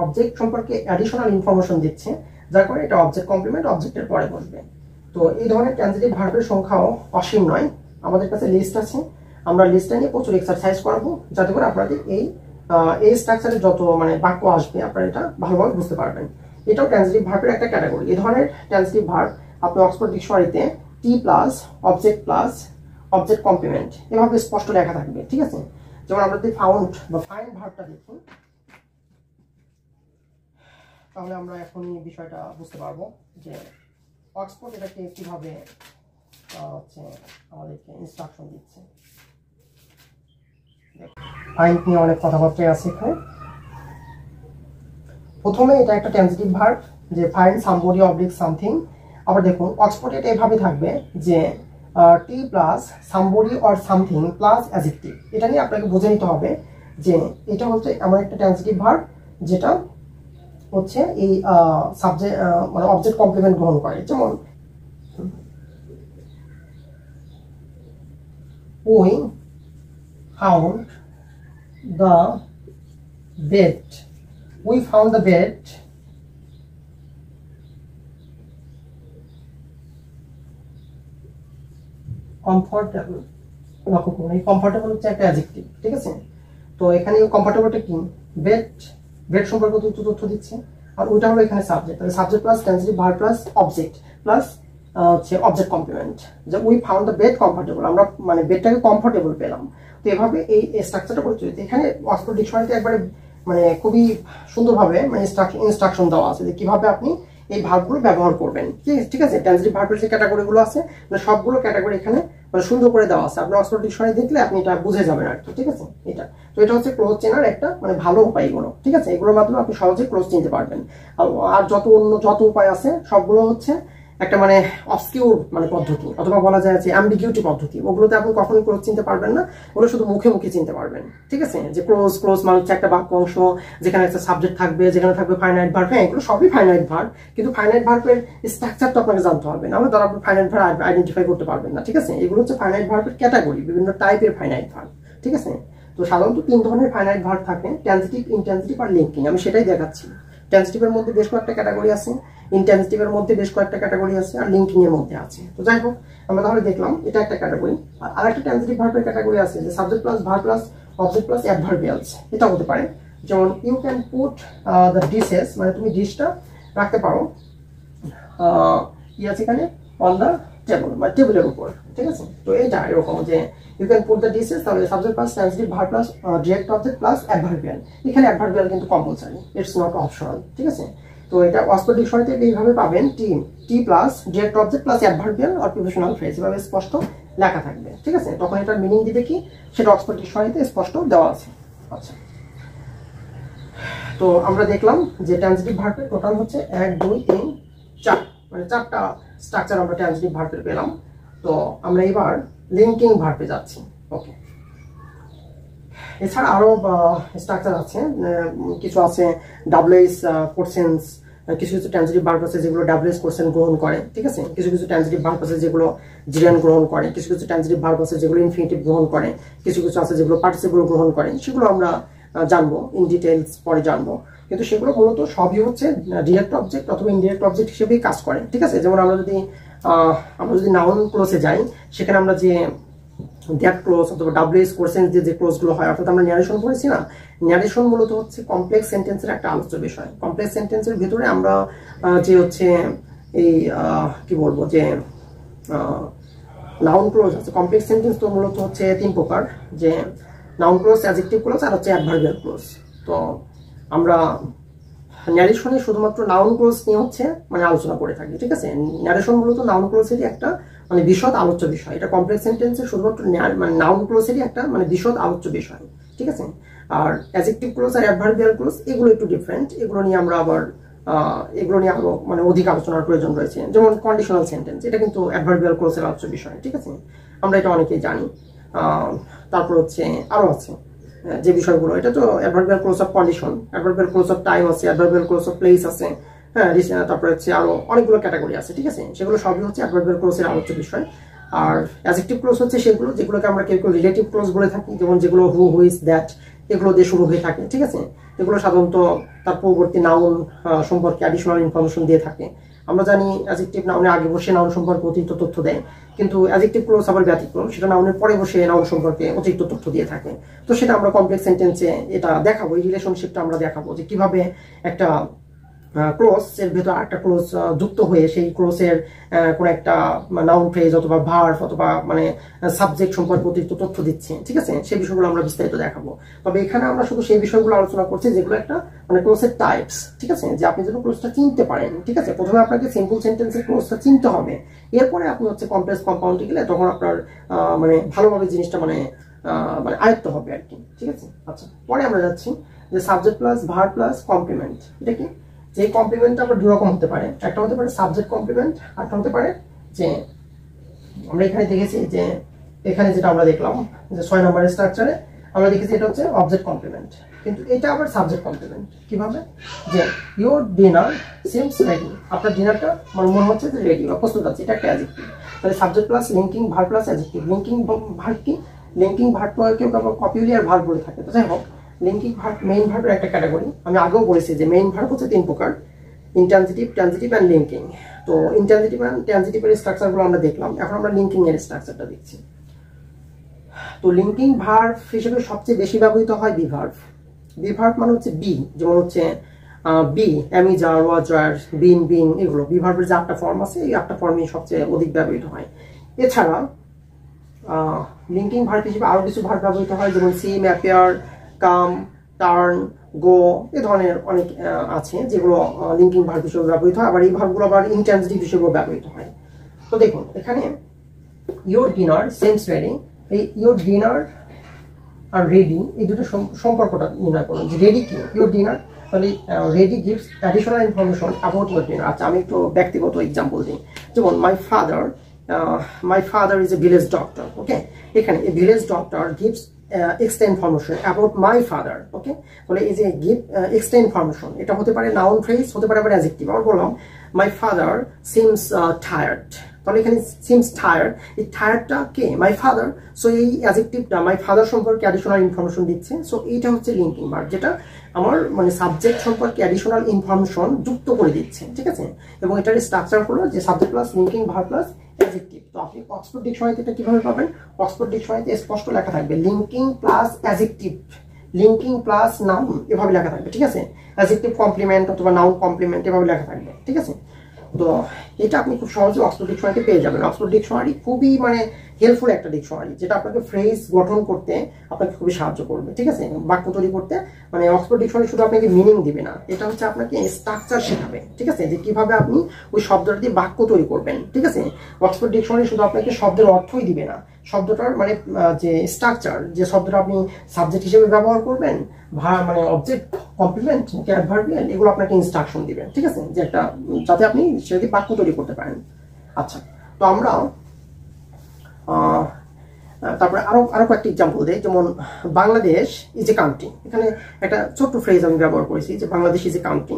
অবজেক্ট সম্পর্কে অ্যাডিশনাল ইনফরমেশন দিচ্ছে, যার কারণে এটা অবজেক্ট কমপ্লিমেন্ট অবজেক্টের পরে বসবে। তো এই ধরনের ট্রান্সিটিভ ভার্বের সংখ্যাও অসীম নয়, আমাদের কাছে লিস্ট আছে। আমরা লিস্টটা নিয়ে প্রচুর এক্সারসাইজ করাবো, যাতে করে আপনাদের এই স্ট্রাকচারে যত মানে বাক্য আসবে আপনারা এটা ভালোভাবে বুঝতে পারবেন। এটাও ট্রান্সিটিভ ভার্বের একটা ক্যাটাগরি। এই ধরনের ট্রান্সিটিভ ভার্ব আপনি অক্সফোর্ড ডিকশনারিতে টি প্লাস অবজেক্ট কমপ্লিমেন্ট এভাবে স্পষ্ট লেখা থাকবে। ঠিক আছে, যেমন আমরা যদি ফাউন্ড বা ফাইন্ড ভার্বটা দেখি, তাহলে আমরা এখনই বিষয়টা বুঝতে পারবো যে অক্সফোর্ড এটাকে কিভাবে হচ্ছে আমাদেরকে ইনস্ট্রাকশন দিচ্ছে। ফাইন্ড নিয়ে অনেক কথাবার্তায় আছে এখানে। প্রথমে এটা একটা ট্রান্সিটিভ ভার্ব, যে ফাইন্ড সামবডি অবলিক সামথিং। আবার দেখুন অক্সফোর্ড এটা এভাবে থাকবে যে T plus somebody or something plus adjective. এটা নিয়ে আপনাকে বুঝে নিতে হবে যে এটা হচ্ছে এমন একটা ট্রান্সিটিভ ভার্ব যেটা হচ্ছে এই সাবজেক্ট মানে অবজেক্ট কমপ্লিমেন্ট গ্রহণ করে। যেমন we found the bed, comfortable. লক্ষ্য করুন এই কমফোর্টেবল হচ্ছে একটা অ্যাডজেক্টিভ। ঠিক আছে, তো এখানে কমফোর্টেবলটা কি, বেড সম্পর্কে তথ্য দিচ্ছে, আর ওইটা হলো এখানে সাবজেক্ট। তাহলে subject plus transitive verb plus object plus হচ্ছে অবজেক্ট কমপ্লিমেন্ট, যে we found the bed comfortable, আমরা মানে বেডটাকে কমফোর্টেবল পেলাম। তো এভাবে এই স্ট্রাকচারটা পরিচিত। এখানে অক্সফোর্ড ডিকশনারিতে একবারে মানে খুবই সুন্দরভাবে মানে ইনস্ট্রাকশন দেওয়া আছে যে কিভাবে আপনি এই ভার্বগুলো ব্যবহার করবেন। ঠিক আছে, ট্রান্সিটিভ ভার্বের যে ক্যাটাগরিগুলো আছে মানে সবগুলো ক্যাটাগরি এখানে মানে সুন্দর করে দেওয়া আছে। আপনি অক্সফোর্ড ডিকশনারি দেখলে আপনি এটা বুঝে যাবেন আর কি। ঠিক আছে, এটা তো এটা হচ্ছে ক্লোজ চেনার একটা মানে ভালো উপায় এগুলো। ঠিক আছে, এগুলোর মাধ্যমে আপনি সহজে ক্লোজ চিনতে পারবেন। আর যত উপায় আছে সবগুলো হচ্ছে একটা মানে অবসকিউর মানে পদ্ধতি, অথবা বলা যায় যে অ্যাম্বিগিউটি পদ্ধতি। ওগুলোতে আপনি কখনোই ক্লোজ চিনতে পারবেন না, ওগুলো শুধু মুখে চিনতে পারবেন। ঠিক আছে, যে ক্লোজ মানে হচ্ছে একটা বাক্য অংশ যেখানে একটা সাবজেক্ট থাকবে, যেখানে থাকবে ফাইনাইট ভার্ব। হ্যাঁ, এগুলো সবই ফাইনাইট ভার্ব, কিন্তু ফাইনাইট ভার্বের স্ট্রাকচারটা আপনাকে জানতে হবে, নাহলে তারা আপনি ফাইনাইট ভার্ব আইডেন্টিফাই করতে পারবেন না। ঠিক আছে, এগুলো হচ্ছে ফাইনাইট ভার্বের ক্যাটাগরি, বিভিন্ন টাইপের ফাইনাইট ভার্ব। ঠিক আছে, তো সাধারণত 3 ধরনের ফাইনাইট ভার্ব থাকে, ট্রান্সিটিভ, ইনট্রান্সিটিভ আর লিঙ্কিং। আমি সেটাই দেখাচ্ছি। ট্রান্সিটিভের মধ্যে বেশ কয়েকটা ক্যাটাগরি আছে, ইনট্রান্সিটিভের মধ্যে বেশ কয়েকটা ক্যাটাগরি আছে, আর লিঙ্কিং এর মধ্যে আছে। তো যাই হোক, আমরা তাহলে দেখলাম এটা একটা ক্যাটাগরি। আর আরেকটা ট্রান্সিটিভ ভার্বের ক্যাটাগরি আছে, যে subject plus verb plus object plus adverbials. এটা হতে পারে যেমন you can put the dishes, মানে তুমি ডিশটা রাখতে পারো আছে এখানে অন দ্য টেবল, মানে টেবিলের উপর। ঠিক আছে, তো এটা এরকম যে you can put the dishes, তাহলে subject plus transitive verb plus direct object plus adverbial. এখানে অ্যাডভার্বিয়াল কিন্তু কম্পালসারি, ইটস নট অপশনাল। ঠিক আছে, তো এটা অক্সফোর্ড ডিকশনারিতে এইভাবে পাবেন, T plus direct object plus adverbial or prepositional phrase, এভাবে স্পষ্ট লেখা থাকবে। ঠিক আছে, তখন এটার মিনিং দিবে কি সেটা অক্সফোর্ড ডিকশনারিতে স্পষ্ট দেওয়া আছে। আচ্ছা, তো আমরা দেখলাম যে ট্রান্সিটিভ ভার্বের টোটাল হচ্ছে 1 2 3 4, মানে 4টা স্ট্রাকচার আমরা ট্রান্সিটিভ ভার্বের পেলাম। তো আমরা এবার লিঙ্কিং ভার্বে যাচ্ছি। ওকে, এছাড়া আরো স্ট্রাকচার আছে, কিছু আছে ডাবলএস কোটেন্স, কিছু কিছু ট্রানজিটিভ ভার্ব আছে যেগুলো ডাব্লিউএস কোশ্চেন গ্রহণ করে, ঠিক আছে। কিছু কিছু ট্রানজিটিভ ভার্ব আছে যেগুলো জিরান গ্রহণ করে, কিছু কিছু ট্রানজিটিভ ভার্ব আছে যেগুলো ইনফিনিটিভ গ্রহণ করে, কিছু কিছু আছে যেগুলো পার্টিসিপল গ্রহণ করে। সেগুলো আমরা জানবো ইন ডিটেইলস, পরে জানবো। কিন্তু সেগুলো মূলত সবই হচ্ছে ডিরেক্ট অবজেক্ট অথবা ইনডিরেক্ট অবজেক্ট হিসেবেই কাজ করে, ঠিক আছে। যেমন আমরা যদি নাউন ক্লোজে যাই, সেখানে আমরা যে দ্যাট ক্লোজ অথবা ডাব্লিউএস কোশ্চেন যে ক্লোজগুলো হয়, অর্থাৎ আমরা ন্যারেশন পড়েছি না, ন্যারেশন মূলত হচ্ছে কমপ্লেক্স সেন্টেন্সের একটা আলোচ্য বিষয়। কমপ্লেক্স সেন্টেন্সের ভিতরে আমরা যে হচ্ছে এই কি বলবো যে নাউন ক্লোজ আছে। কমপ্লেক্স সেন্টেন্স তো মূলত হচ্ছে 3 প্রকার, যে নাউন ক্লোজ, অ্যাডজেক্টিভ ক্লোজ আর হচ্ছে অ্যাডভার্বিয়াল ক্লোজ। তো আমরা ন্যারেশনে শুধুমাত্র নাউন ক্লোজ নিয়ে হচ্ছে মানে আলোচনা করে থাকি, ঠিক আছে। ন্যারেশন মূলত নাউন ক্লোজেরই একটা মানে বিশদ আলোচ্য বিষয়। এটা কমপ্লেক্স সেন্টেন্সের শুধুমাত্র মানে নাউন ক্লোজেরই একটা মানে বিশদ আলোচ্য বিষয়, ঠিক আছে। আর অ্যাডজেক্টিভ ক্লোজ আর অ্যাডভার্বিয়াল ক্লোজ এগুলো একটু ডিফারেন্ট। এগুলো নিয়ে আমরা আবার এগুলো নিয়ে আরো মানে অধিক আলোচনার প্রয়োজন রয়েছে। যেমন কন্ডিশনাল সেন্টেন্স, এটা কিন্তু অ্যাডভার্বিয়াল ক্লোজের আলোচ্য বিষয়, ঠিক আছে। আমরা এটা অনেকেই জানি। তারপর হচ্ছে আরো আছে যে বিষয়গুলো, এটা তো adverbial close of condition, adverbial close of time আছে, অ্যাডভার্বিয়াল ক্লোজ অফ প্লেস আছে, হ্যাঁ। তারপরে হচ্ছে আরো অনেকগুলো ক্যাটাগরি আছে, ঠিক আছে। সেগুলো সবই হচ্ছে অ্যাডভার্বিয়াল ক্লোজের আলোচ্য বিষয়। আর অ্যাডজেক্টিভ ক্লোজ হচ্ছে সেগুলো যেগুলোকে আমরা কেউ কেউ রিলেটিভ ক্লোজ বলে থাকি, যেমন যেগুলো হু, হুইজ, দ্যাট এগুলো দিয়ে শুরু হয়ে থাকে, ঠিক আছে। এগুলো সাধারণত তার পূর্ববর্তী নাউন সম্পর্কে অ্যাডিশনাল ইনফরমেশন দিয়ে থাকে। আমরা জানি অ্যাডজেক্টিভ নাউনের আগে বসে নাউন সম্পর্কে অতিরিক্ত তথ্য দেয়, কিন্তু অ্যাডজেক্টিভ ক্লোজ আবার ব্যতিক্রম, সেটা নাউনের পরে বসে নাউন সম্পর্কে অতিরিক্ত তথ্য দিয়ে থাকে। তো সেটা আমরা কমপ্লেক্স সেন্টেন্সে এটা দেখাবো, এই রিলেশনশিপটা আমরা দেখাবো যে কিভাবে একটা ক্লোজ এর ভেতর একটা ক্লোজ যুক্ত হয়ে সেই ক্লোজের কোন একটা নাউন ফ্রেজ অথবা ভার্ব অথবা মানে সাবজেক্ট সম্পর্কে অতিরিক্ত তথ্য দিচ্ছে, ঠিক আছে। সেই বিষয়গুলো আমরা বিস্তারিত দেখাবো। তবে এখানে আমরা শুধু সেই বিষয়গুলো আলোচনা করছি যেগুলো একটা মানে ক্লোজের টাইপস, ঠিক আছে, যে আপনি যেন ক্লোজটা চিনতে পারেন, ঠিক আছে। প্রথমে আপনাকে সিম্পল সেন্টেন্সের ক্লোজটা চিনতে হবে, এরপরে আপনি হচ্ছে কমপ্লেক্স কম্পাউন্ডে গেলে তখন আপনার মানে ভালোভাবে জিনিসটা মানে আয়ত্ত হবে আর কি, ঠিক আছে। আচ্ছা, পরে আমরা যাচ্ছি যে subject plus verb plus complement. এটা কি? যে কমপ্লিমেন্টটা আবার দুই রকম হতে পারে, একটা হতে পারে সাবজেক্ট কমপ্লিমেন্ট, আরেকটা হতে পারে যে আমরা এখানে দেখেছি যে এখানে যেটা আমরা দেখলাম যে 6 নম্বরের স্ট্রাকচারে আমরা দেখেছি এটা হচ্ছে অবজেক্ট কমপ্লিমেন্ট। কিন্তু এটা আবার সাবজেক্ট কমপ্লিমেন্ট। কিভাবে? যে ইওর ডিনার সিমস রেডি, আপনার ডিনারটা মনে হচ্ছে যে রেডি বা প্রস্তুত আছে, এটা একটা অ্যাডজেক্টিভ। তাহলে subject plus linking verb plus adjective. Linking verb কি? লিঙ্কিং ভার্ব কেউ কপিউলিয়ার ভার্ব বলে থাকে। তো যাই হোক, লিঙ্কিং ভার্ব মেইন ভার্বের একটা ক্যাটাগরি। আমি আগেও বলেছি যে মেইন ভার্ব হচ্ছে 3 প্রকার, ইনট্রানজিটিভ, ট্রানজিটিভ এন্ড লিঙ্কিং। তো ইনট্রানজিটিভ এন্ড ট্রানজিটিভের স্ট্রাকচারগুলো আমরা দেখলাম, এখন আমরা লিঙ্কিং এর স্ট্রাকচারটা দেখছি। তো লিঙ্কিং ভার্ব হিসেবে সবচেয়ে বেশি ব্যবহৃত হয় বি ভার্ব। বি ভার্ব মানে হচ্ছে বি, যেমন হচ্ছে বি, এমি, জার, ওয়াজার, বিন, বিং, এগুলো বি ভার্বের যে 8টা ফর্ম আছে, এই 8টা ফর্মই সবচেয়ে অধিক ব্যবহৃত হয়। এছাড়া লিঙ্কিং ভার্ব হিসেবে আরো কিছু ভার্ব ব্যবহৃত হয়, যেমন সিম, অ্যাপিয়ার, কাম, টার্ন, গো, এই ধরনের অনেক আছে যেগুলো লিঙ্কিং ভার্ব হিসেবে ব্যবহৃত হয়। আবার এই ভার্বগুলো আবার ইনট্রানজিটিভ হিসেবেও ব্যবহৃত হয়। তো দেখুন এখানে ইওর ডিনার সিমস রেডি, এই ইওর ডিনার আর রেডি এই দুটো সম্পর্কটা নির্ণয় করুন যে রেডি কি, ইওর ডিনার, তাহলে ready gives additional information about your dinner. আচ্ছা, আমি একটু ব্যক্তিগত এক্সাম্পল দিই। যেমন my father is a village doctor. Okay, এখানে a village doctor gives extra information about my father. Okay, তাহলে এই যে গিভ এক্সট্রা ইনফরমেশন, এটা হতে পারে নাউন ফ্রেজ, হতে পারে আবার অ্যাডজেক্টিভ। আবার বললাম মাই ফাদার সিমস টায়ার্ড, তাহলে এখানে সিমস টায়ার্ড, এই টায়ার্ডটা কে? My father. সো এই অ্যাডজেক্টিভটা মাই ফাদার সম্পর্কে অ্যাডিশনাল ইনফরমেশন দিচ্ছে। সো এইটা হচ্ছে লিঙ্কিং ভার্ব, যেটা আমার মানে সাবজেক্ট সম্পর্কে অ্যাডিশনাল ইনফরমেশন যুক্ত করে দিচ্ছে, ঠিক আছে। এবং এটার স্ট্রাকচার হলো যে subject plus linking verb plus adjective. তো আপনি অক্সফোর্ড ডিকশনারিতে এটা কিভাবে পাবেন? অক্সফোর্ড ডিকশনারিতে স্পষ্ট লেখা থাকবে linking plus adjective, linking plus noun, এভাবে লেখা থাকবে, ঠিক আছে। অ্যাডজেক্টিভ কমপ্লিমেন্ট অথবা নাউন কমপ্লিমেন্ট এভাবে লেখা থাকবে, ঠিক আছে। তো এটা আপনি খুব সহজে অক্সফোর্ড ডিকশনারিতে পেয়ে যাবেন। অক্সফোর্ড ডিকশনারি খুবই মানে হেল্পফুল একটা ডিকশনারি, যেটা আপনাকে ফ্রেজ গঠন করতে আপনাকে খুবই সাহায্য করবে, ঠিক আছে। বাক্য তৈরি করতে মানে অক্সফোর্ড ডিকশনারি শুধু আপনাকে মিনিং দিবে না, এটা হচ্ছে আপনাকে স্ট্রাকচার শেখাবে, ঠিক আছে, যে কিভাবে আপনি ওই শব্দটা দিয়ে বাক্য তৈরি করবেন, ঠিক আছে। অক্সফোর্ড ডিকশনারি শুধু আপনাকে শব্দের অর্থই দিবে না, শব্দটার মানে যে স্ট্রাকচার, যে শব্দটা আপনি সাবজেক্ট হিসেবে ব্যবহার করবেন, মানে অবজেক্ট, কমপ্লিমেন্ট, অ্যাডভার্বিয়াল, এগুলো আপনাকে ইনস্ট্রাকশন দিবেন, ঠিক আছে, যে একটা যাতে আপনি সেটা বাক্য তৈরি করতে পারেন। আচ্ছা, তো আমরা তারপরে আরো আরো কয়েকটি এক্সাম্পল দেয়, যেমন বাংলাদেশ ইজ এ কান্ট্রি। এখানে একটা ছোট্ট ফ্রেজ আমি ব্যবহার করেছি যে Bangladesh is a country.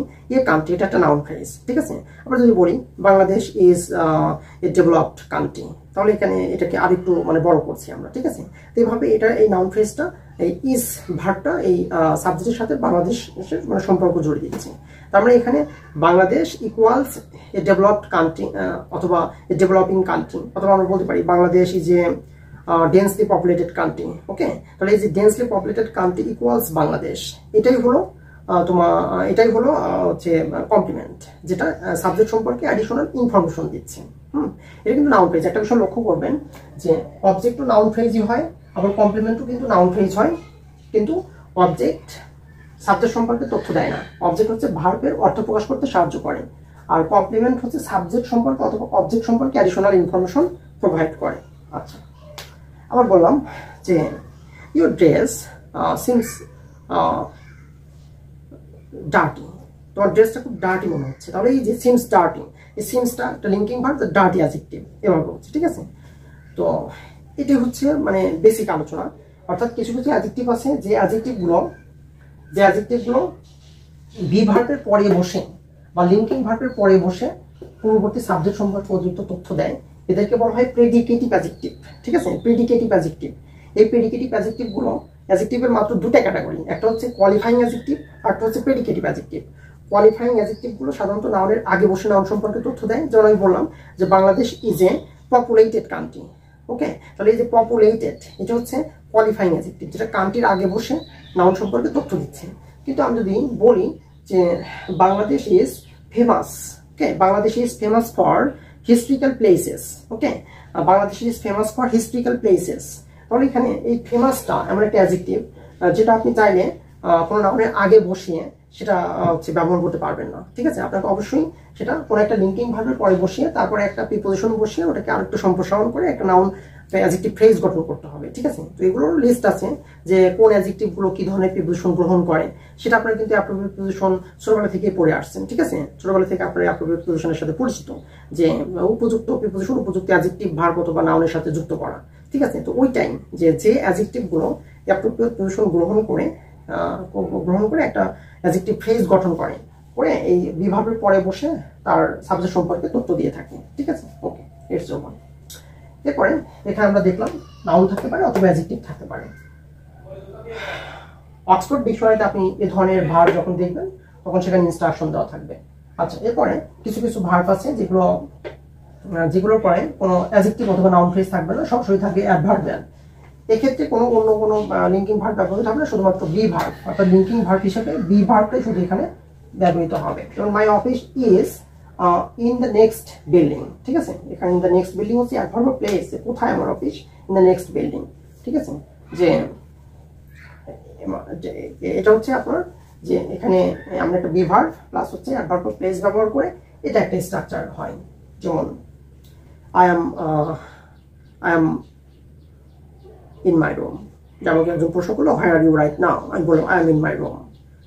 Country এটা একটা নাউন ফ্রেজ, ঠিক আছে। আমরা যদি বলি Bangladesh is A developed country, তাহলে এখানে এটাকে আরেকটু মানে বড় করছি আমরা, ঠিক আছে। তো এইভাবে এটা এই নাউন ফ্রেজটা এই ইজ ভার্বটা এই সাবজেক্টের সাথে বাংলাদেশের মানে সম্পর্ক জড়িয়ে দিচ্ছে। তার মানে এখানে Bangladesh equals a developed country অথবা এ ডেভেলপিং কান্ট্রি, অথবা আমরা বলতে পারি Bangladesh is a densely populated country. Okay, তাহলে এই যে densely populated country equals Bangladesh, এটাই হলো হচ্ছে কমপ্লিমেন্ট, যেটা সাবজেক্ট সম্পর্কে অ্যাডিশনাল ইনফরমেশন দিচ্ছে। এটা কিন্তু নাউন ফ্রেজ। একটা বিষয় লক্ষ্য করবেন যে অবজেক্টও নাউন ফ্রেজই হয়, আবার কমপ্লিমেন্টও কিন্তু নাউন ফ্রেজ হয়, কিন্তু অবজেক্ট সাবজেক্ট সম্পর্কে তথ্য দেয় না। অবজেক্ট হচ্ছে ভার্বের অর্থ প্রকাশ করতে সাহায্য করে, আর কমপ্লিমেন্ট হচ্ছে সাবজেক্ট সম্পর্কে অথবা অবজেক্ট সম্পর্কে অ্যাডিশনাল ইনফরমেশন প্রোভাইড করে। আচ্ছা, আবার বললাম যে ইউর ড্রেস সিমস ডার্টি, তোমার ড্রেসটা খুব ডার্টি মনে হচ্ছে। তাহলে এই যে সিমস ডার্টি, এই সিমসটা একটা লিঙ্কিং ভার্ব, ডার্টি অ্যাডজেক্টিভ এভাবে হচ্ছে, ঠিক আছে। তো এটি হচ্ছে মানে বেসিক আলোচনা। অর্থাৎ কিছু কিছু অ্যাডজেক্টিভ আছে যে অ্যাডজেক্টিভগুলো বি ভার্বের পরে বসে বা লিঙ্কিং ভার্বের পরে বসে পূর্ববর্তী সাবজেক্ট সম্পর্কে অতিরিক্ত তথ্য দেয়, এদেরকে বলা হয় প্রেডিকেটিভ অ্যাডজেক্টিভ, ঠিক আছে। প্রেডিকেটিভ অ্যাডজেক্টিভ, এই প্রেডিকেটিভ অ্যাডজেক্টিভের মাত্র দুটা ক্যাটাগরি, একটা হচ্ছে কোয়ালিফাইং অ্যাডজেক্টিভ আর একটা হচ্ছে প্রেডিকেটিভ অ্যাডজেক্টিভ। কোয়ালিফাইং অ্যাডজেক্টিভগুলো সাধারণত নাউনের আগে বসে নাউন সম্পর্কে তথ্য দেয়, যেমন আমি বললাম যে Bangladesh is a populated country. Okay, তাহলে এই যে পপুলেটেড এটা হচ্ছে কোয়ালিফাইং অ্যাডজেক্টিভ, যেটা কান্ট্রির আগে বসে নাউন সম্পর্কে তথ্য দিচ্ছে। কিন্তু আমি যদি বলি যে Bangladesh is famous, okay, Bangladesh is famous for historical places, okay, Bangladesh is famous for historical places, তাহলে এখানে এই ফেমাসটা এমন একটা অ্যাডজেক্টিভ যেটা আপনি চাইলে কোনো নাউনের আগে বসিয়ে সেটা হচ্ছে ব্যবহার করতে পারবেন না, ঠিক আছে। আপনাকে অবশ্যই সেটা কোনো একটা লিঙ্কিং ভার্বের পরে বসিয়ে তারপরে একটা প্রিপোজিশন বসিয়ে ওটাকে আরেকটু সম্প্রসারণ করে একটা নাউন অ্যাডজেক্টিভ ফ্রেজ গঠন করতে হবে, ঠিক আছে। তো এগুলোর লিস্ট আছে যে কোন অ্যাডজেক্টিভগুলো কি ধরনের প্রিপোজিশন গ্রহণ করে, সেটা আপনারা কিন্তু অ্যাপ্রোপ্রিয়েট প্রিপোজিশন ছোটবেলা থেকে পড়ে আসছেন, ঠিক আছে। ছোটবেলা থেকে আপনারা অ্যাপ্রোপ্রিয়েট প্রিপোজিশনের সাথে পরিচিত, যে উপযুক্ত প্রিপোজিশন উপযুক্ত অ্যাডজেক্টিভ ভার্ব অথবা নাউনের সাথে যুক্ত করা, ঠিক আছে। তো ওই টাইম যে অ্যাডজেক্টিভগুলো অ্যাপ্রোপ্রিয়েট প্রিপোজিশন গ্রহণ করে একটা অ্যাডজেক্টিভ ফ্রেজ গঠন করে এই বিভাগের পরে বসে তার সাবজেক্ট সম্পর্কে তথ্য দিয়ে থাকে, ঠিক আছে। ওকে, ইটস ওভার। এরপরে এখানে আমরা দেখলাম নাউন থাকতে পারে অথবা অ্যাডজেক্টিভ থাকতে পারে। অক্সফোর্ড ডিকশনারিতে আপনি এ ধরনের ভার্ব যখন দেখবেন তখন সেখানে ইনস্ট্রাকশন দেওয়া থাকবে। আচ্ছা, এরপরে কিছু কিছু ভার্ব আছে যেগুলোর পরে কোনো অ্যাডজেক্টিভ অথবা নাউন ফ্রেজ থাকবে না, সবসময় থাকবে অ্যাডভার্বিয়াল। এক্ষেত্রে অন্য কোনো লিঙ্কিং ভার্ব ব্যবহৃত হবে না, শুধুমাত্র বি ভার্ব, অর্থাৎ লিঙ্কিং ভার্ব হিসেবে বি ভার্বটাই শুধু এখানে ব্যবহৃত হবে। যেমন my office is in the next building, ঠিক আছে। এখানে ইন দ্য নেক্সট বিল্ডিং হচ্ছে অ্যাডভার্ব অফ প্লেস, কোথায় আমার office, in the next building, ঠিক আছে। যে এটা হচ্ছে আপনার যে এখানে আমরা একটা বি ভার্ব প্লাস হচ্ছে অ্যাডভার্ব অফ প্লেস ব্যবহার করে এটা একটা স্ট্রাকচার হয়। যেমন I am in my room, যেমন একজন প্রশ্ন করলো হোয়ার আর ইউ রাইট নাও, আমি বললাম I am in my room,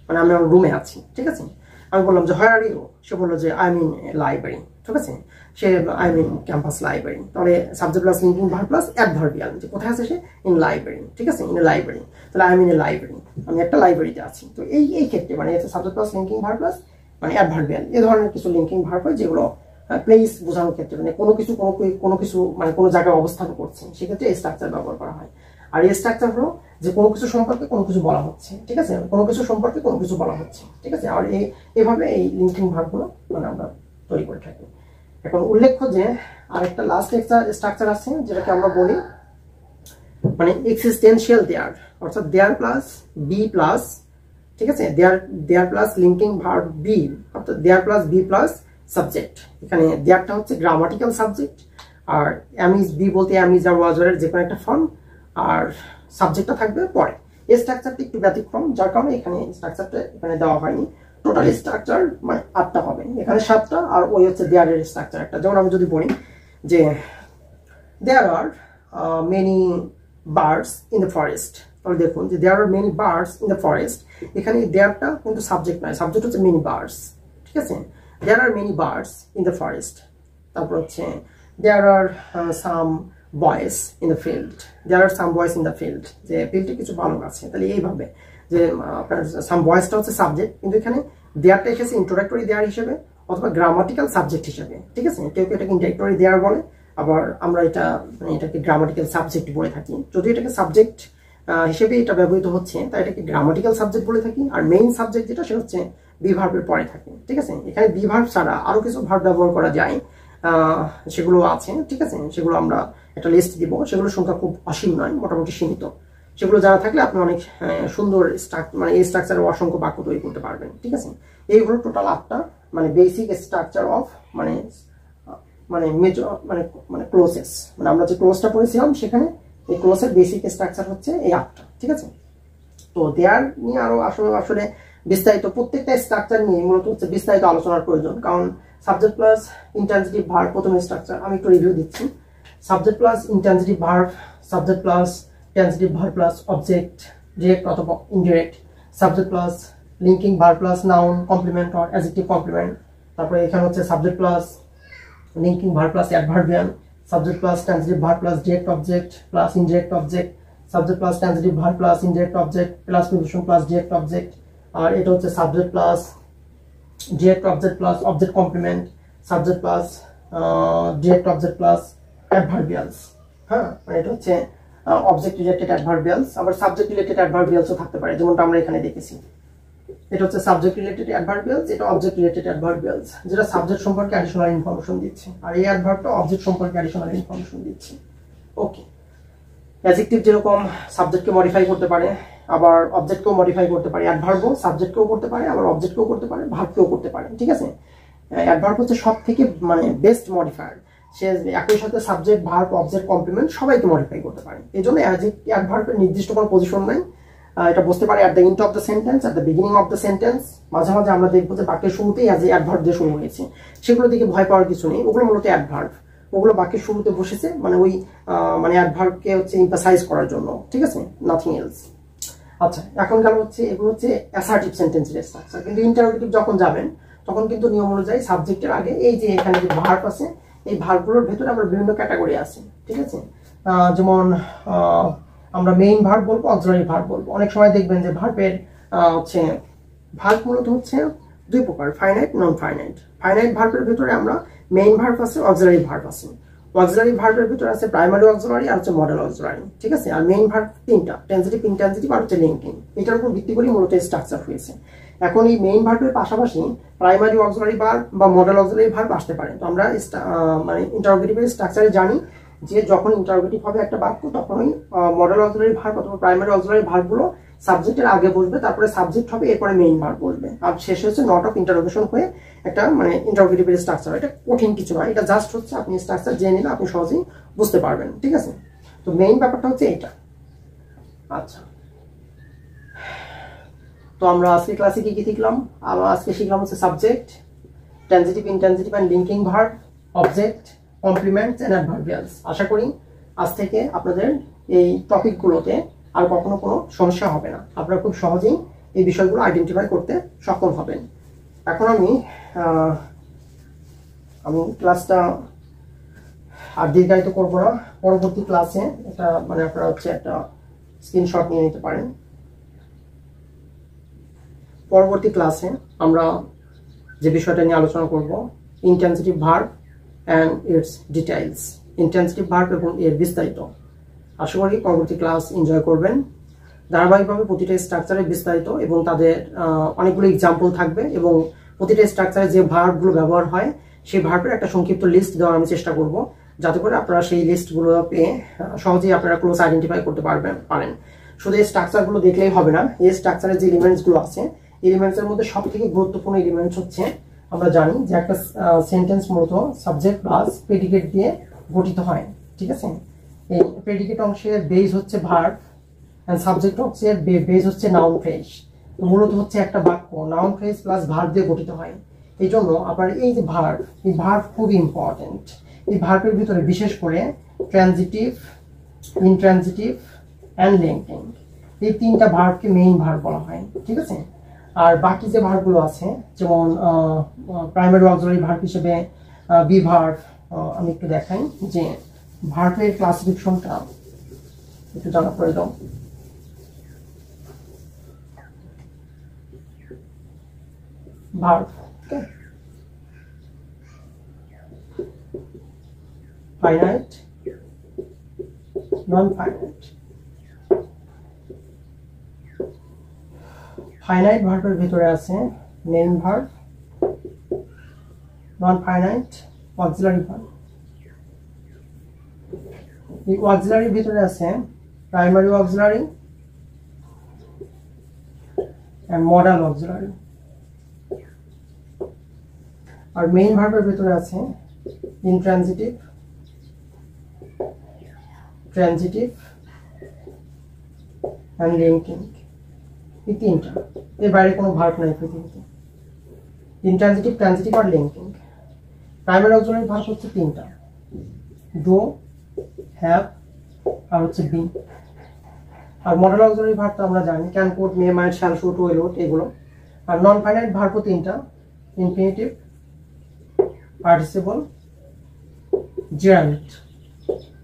মানে আমি আমার রুমে আছি, ঠিক আছে। আমি বললাম যে হোয়ার আর ইউ, সে বললো যে আই এম ইন লাইব্রেরি, ঠিক আছে। Say I am in campus library, তাহলে subject plus linking verb plus adverbial, যে কোথায় আছে সে, ইন লাইব্রেরি, ঠিক আছে, ইন এ লাইব্রেরি। তাহলে I am in a library, আমি একটা লাইব্রেরিতে আছি। তো এই ক্ষেত্রে মানে subject plus linking verb plus মানে অ্যাডভার্বিয়াল, এই ধরনের কিছু লিঙ্কিং ভার্ব হয় যেগুলো প্লেস বোঝানোর ক্ষেত্রে মানে কোনো কিছু মানে কোনো জায়গায় অবস্থান করছে, সেক্ষেত্রে এই স্ট্রাকচার ব্যবহার করা হয়। আর এই স্ট্রাকচার হলো যে কোনো কিছু সম্পর্কে কোনো কিছু বলা হচ্ছে, ঠিক আছে, কোনো কিছু সম্পর্কে কোনো কিছু বলা হচ্ছে, ঠিক আছে। আর এইভাবে এই লিঙ্কিং ভার্বগুলো মানে আমরা তৈরি করে থাকি। এখন উল্লেখ্য যে আরেকটা লাস্ট স্ট্রাকচার আছে যেটাকে আমরা বলি মানে এক্সিস্টেন্সিয়াল দেয়ার, অর্থাৎ দেয়ার প্লাস বি প্লাস, ঠিক আছে, there plus linking verb be, অর্থাৎ there plus be plus subject. এখানে দেয়ারটা হচ্ছে গ্রামাটিক্যাল সাবজেক্ট, আর এম ইজ বি বলতে এম ইজ আর ওয়াজ এর যে কোনো একটা ফর্ম, আর সাবজেক্টটা থাকবে পরে। এই স্ট্রাকচারটা একটু ব্যতিক্রম, যার কারণে এখানে স্ট্রাকচারটা এখানে দেওয়া হয়নি। টোটাল স্ট্রাকচার মানে 8টা হবে, এখানে 7টা, আর ওই হচ্ছে দেয়ারের স্ট্রাকচার একটা। যেমন আমি যদি বলি যে there are many birds in the forest, তাহলে দেখুন যে there are many birds in the forest, এখানে দেয়ারটা কিন্তু সাবজেক্ট নয়, সাবজেক্ট হচ্ছে মেনি বার্ডস, ঠিক আছে। There are many birds in the forest, তারপর হচ্ছে there are some boys in the field, there are some boys in the field, যে ফিল্ডে কিছু বালক আছে। তাহলে এইভাবে যে আপনার সাম বয়েজটা হচ্ছে সাবজেক্ট, কিন্তু এখানে দেয়ারটা এসেছে ইন্ট্রোডাক্টরি দেয়ার হিসেবে অথবা গ্রামাটিক্যাল সাবজেক্ট হিসেবে, ঠিক আছে। কেউ কেউ এটাকে ইন্ট্রোডাক্টরি দেয়ার বলে, আবার আমরা এটাকে গ্রামাটিক্যাল সাবজেক্ট বলে থাকি। যদি এটাকে সাবজেক্ট হিসেবে এটা ব্যবহৃত হচ্ছে তাই এটাকে গ্রামাটিক্যাল সাবজেক্ট বলে থাকি। আর মেইন সাবজেক্ট যেটা সেটা হচ্ছে বি ভার্বের পরে থাকে, ঠিক আছে। এখানে বি ভার্ব ছাড়া আরো কিছু ভার্ব ব্যবহার করা যায়, সেগুলো আছে, ঠিক আছে। সেগুলো আমরা একটা লিস্ট দিব, সেগুলোর সংখ্যা খুব অসীম নয়, মোটামুটি সীমিত। সেগুলো জানা থাকলে আপনি অনেক সুন্দর মানে এই স্ট্রাকচারে অসংখ্য বাক্য তৈরি করতে পারবেন, ঠিক আছে। এই হলো টোটাল 8টা মানে বেসিক স্ট্রাকচার অফ মানে মেজর মানে ক্লোজেস, মানে আমরা যে ক্লোজটা পড়েছিলাম সেখানে এই ক্লোজের বেসিক স্ট্রাকচার হচ্ছে এই 8টা, ঠিক আছে। তো দেয়ার নিয়ে আরো আসলে বিস্তারিত প্রত্যেকটা স্ট্রাকচার নিয়ে মূলত হচ্ছে বিস্তারিত আলোচনার প্রয়োজন, কারণ সাবজেক্ট প্লাস ইন্ট্রানজিটিভ ভার্ব প্রথম স্ট্রাকচার আমি একটু রিভিউ দিচ্ছি। Subject plus intransitive verb, subject plus transitive verb plus object direct অথবা indirect, subject plus linking verb plus noun complement or adjective complement, তারপরে এখানে হচ্ছে subject plus linking verb plus adverbial, subject plus transitive verb plus direct object plus indirect object, subject plus transitive verb plus indirect object plus preposition plus direct object, আর এটা হচ্ছে subject plus direct object plus object complement, subject plus direct object plus adverbials. হ্যাঁ, মানে এটা হচ্ছে object related adverbials, আবার subject related অ্যাডভার্বিয়ালসও থাকতে পারে, যেমনটা আমরা এখানে দেখেছি। এটা হচ্ছে সাবজেক্ট রিলেটেড অ্যাডভার্বিয়ালস, এটা অবজেক্ট রিলেটেড অ্যাডভার্বিয়ালস, যেটা সাবজেক্ট সম্পর্কে অ্যাডিশনাল ইনফরমেশন দিচ্ছে, আর এই অ্যাডভার্বটা অবজেক্ট সম্পর্কে অ্যাডিশনাল ইনফরমেশন দিচ্ছে। ওকে, অ্যাডজেক্টিভ যেরকম সাবজেক্টকে মডিফাই করতে পারে, আবার অবজেক্টকেও মডিফাই করতে পারে, অ্যাডভার্বও সাবজেক্টকেও করতে পারে, আবার অবজেক্টকেও করতে পারে, ভার্বকেও করতে পারে, ঠিক আছে। অ্যাডভার্ব হচ্ছে সব থেকে মানে বেস্ট মডিফায়ার, সে একই সাথে সাবজেক্ট ভার্ব অবজেক্ট কমপ্লিমেন্ট সবাইকে মডিফাই করতে পারে। এই জন্য অ্যাডভার্বের নির্দিষ্ট কোনো পজিশন নাই, এটা বুঝতে পারে at the end of the sentence, at the beginning of the sentence. মাঝে মাঝে আমরা দেখবো যে বাক্যের শুরুতেই অ্যাডভার্ব দিয়ে শুরু হয়েছে, সেগুলো দিকে ভয় পাওয়ার কিছু নেই, ওগুলো মূলত অ্যাডভার্ব, ওগুলো বাক্যের শুরুতে বসেছে মানে ওই মানে অ্যাডভার্বকে হচ্ছে এমফাসাইজ করার জন্য, ঠিক আছে, নাথিং এলস। আচ্ছা, এখন গেল হচ্ছে এগুলো হচ্ছে অ্যাসার্টিভ সেন্টেন্সের স্ট্রাকচার। কিন্তু ইন্টারোগেটিভ যখন যাবেন তখন কিন্তু নিয়ম অনুযায়ী সাবজেক্টের আগে এই যে এখানে যে ভার্ব আছে, এই ভার্বগুলোর ভেতরে আবার বিভিন্ন ক্যাটাগরি আছে, ঠিক আছে। যেমন আমরা মেইন ভার্ব বলবো, অক্সিলারি ভার্ব বলবো। অনেক সময় দেখবেন যে ভার্বের হচ্ছে ভার্ব মূলত হচ্ছে দুই প্রকার, ফাইনাইট নন ফাইনাইট। ফাইনাইট ভার্বের ভিতরে আমরা মেইন ভার্ব আছে, অক্সিলারি ভার্ব আছে। অক্সিলারি ভার্বের ভিতরে আছে প্রাইমারি অক্সিলারি আর হচ্ছে মডেল অক্সিলারি, ঠিক আছে। আর মেইন ভার্ব তিনটা, ট্রানজিটিভ, ইনট্রানজিটিভ আর হচ্ছে লিঙ্কিং। এটার উপর ভিত্তি করে মূলত স্ট্রাকচার হয়েছে। এখন এই মেইন ভার্বের পাশাপাশি প্রাইমারি অক্সিলারি ভার্ব বা মডেল অক্সিলারি ভার্ব আসতে পারে। তো আমরা মানে ইন্টারোগেটিভের স্ট্রাকচারে জানি যে যখন ইন্টারোগেটিভ হবে একটা বাক্য তখনই মডেল অক্সিলারি ভার্ব অথবা প্রাইমারি অক্সিলারি ভার্বগুলো সাবজেক্টের আগে বসবে, তারপরে সাবজেক্ট হবে, এরপরে মেইন ভার্ব বসবে, আর শেষে হচ্ছে নট অফ ইন্টারোগেশন হয়ে একটা মানে ইন্টারোগেটিভের স্ট্রাকচার। এটা কঠিন কিছু নয়, এটা জাস্ট হচ্ছে আপনি স্ট্রাকচার জেনে নিলে আপনি সহজেই বুঝতে পারবেন, ঠিক আছে। তো মেইন ব্যাপারটা হচ্ছে এইটা। আচ্ছা, তো আমরা আজকে ক্লাসে কি কি শিখলাম? আমরা আজকে শিখলাম হচ্ছে subject, transitive, intransitive and linking verb, object, complements and adverbials. আশা করি আজ থেকে আপনাদের এই টপিকগুলোতে আর কখনো কোনো সমস্যা হবে না, আপনারা খুব সহজেই এই বিষয়গুলো আইডেন্টিফাই করতে সক্ষম হবেন। এখন আমি ক্লাসটা আর দীর্ঘায়িত করবো না। পরবর্তী ক্লাসে এটা মানে আপনারা হচ্ছে একটা স্ক্রিনশট নিয়ে নিতে পারেন। পরবর্তী ক্লাসে আমরা যে বিষয়টা নিয়ে আলোচনা করব, intransitive verb and it's details, intransitive verb এবং এর বিস্তারিত। আশা করি পরবর্তী ক্লাস এনজয় করবেন। ধারাবাহিকভাবে প্রতিটা স্ট্রাকচারে বিস্তারিত এবং তাদের অনেকগুলো এক্সাম্পল থাকবে, এবং প্রতিটা স্ট্রাকচারে যে ভার্বগুলো ব্যবহার হয় সেই ভার্বের একটা সংক্ষিপ্ত লিস্ট দেওয়ার আমি চেষ্টা করব, যাতে করে আপনারা সেই লিস্টগুলো পেয়ে সহজেই আপনারা ক্লোজ আইডেন্টিফাই করতে পারেন। শুধু এই স্ট্রাকচারগুলো দেখলেই হবে না, এই স্ট্রাকচারের যে এলিমেন্টসগুলো আছে, এলিমেন্টসের মধ্যে সব থেকে গুরুত্বপূর্ণ এলিমেন্টস হচ্ছে, আমরা জানি যে একটা সেন্টেন্স মূলত সাবজেক্ট প্লাস প্রেডিকেট দিয়ে গঠিত হয়, ঠিক আছে। এই প্রেডিকেট অংশের বেস হচ্ছে ভার্ব এন্ড সাবজেক্ট অংশের বেস হচ্ছে নাউন ফ্রেজ। মূলত হচ্ছে একটা বাক্য নাউন ফ্রেজ প্লাস ভার্ব দিয়ে গঠিত হয়। এই জন্য আপনার এই যে ভার্ব, এই ভার্ব খুব ইম্পর্টেন্ট। এই ভার্বের ভিতরে বিশেষ করে ট্রানজিটিভ, ইনট্রানজিটিভ অ্যান্ড লিঙ্কিং, এই তিনটা ভার্বকে মেইন ভার্ব বলা হয়, ঠিক আছে। আর বাকি যে ভার্বগুলো আছে, যেমন প্রাইমারি অক্সিলারি ভার্ব হিসেবে বি ভার্ব, আমি একটু দেখাই যে ভার্বের ক্লাসিফিকেশনটা একটু জানা প্রয়োজন। Verb, okay, finite, non finite. Finite ভার্বের ভিতরে আছে main verb, non finite auxiliary verb. এই অক্সিলারির ভিতরে আছে primary auxiliary and modal auxiliary. আর মেইন ভার্বের ভিতরে আছে ইনট্রানজিটিভ, ট্রানজিটিভ এন্ড লিঙ্কিং। এই তিনটা, এর বাইরে কোনো ভার্ব নাই পৃথিবীতে। ইনট্রানজিটিভ, ট্রানজিটিভ আর লিঙ্কিং। প্রাইমারি অক্সিলারি ভার্ব হচ্ছে তিনটা, ডু, হ্যাভ আর হচ্ছে বি। আর মডেল অক্সিলারি ভার্ব তো আমরা জানি, can, could, may, might, shall, should, will, would এগুলো। আর নন ফাইনাইট ভার্বও তিনটা, ইনফিনিটিভ, পার্টিসিপল, জেরান্ট।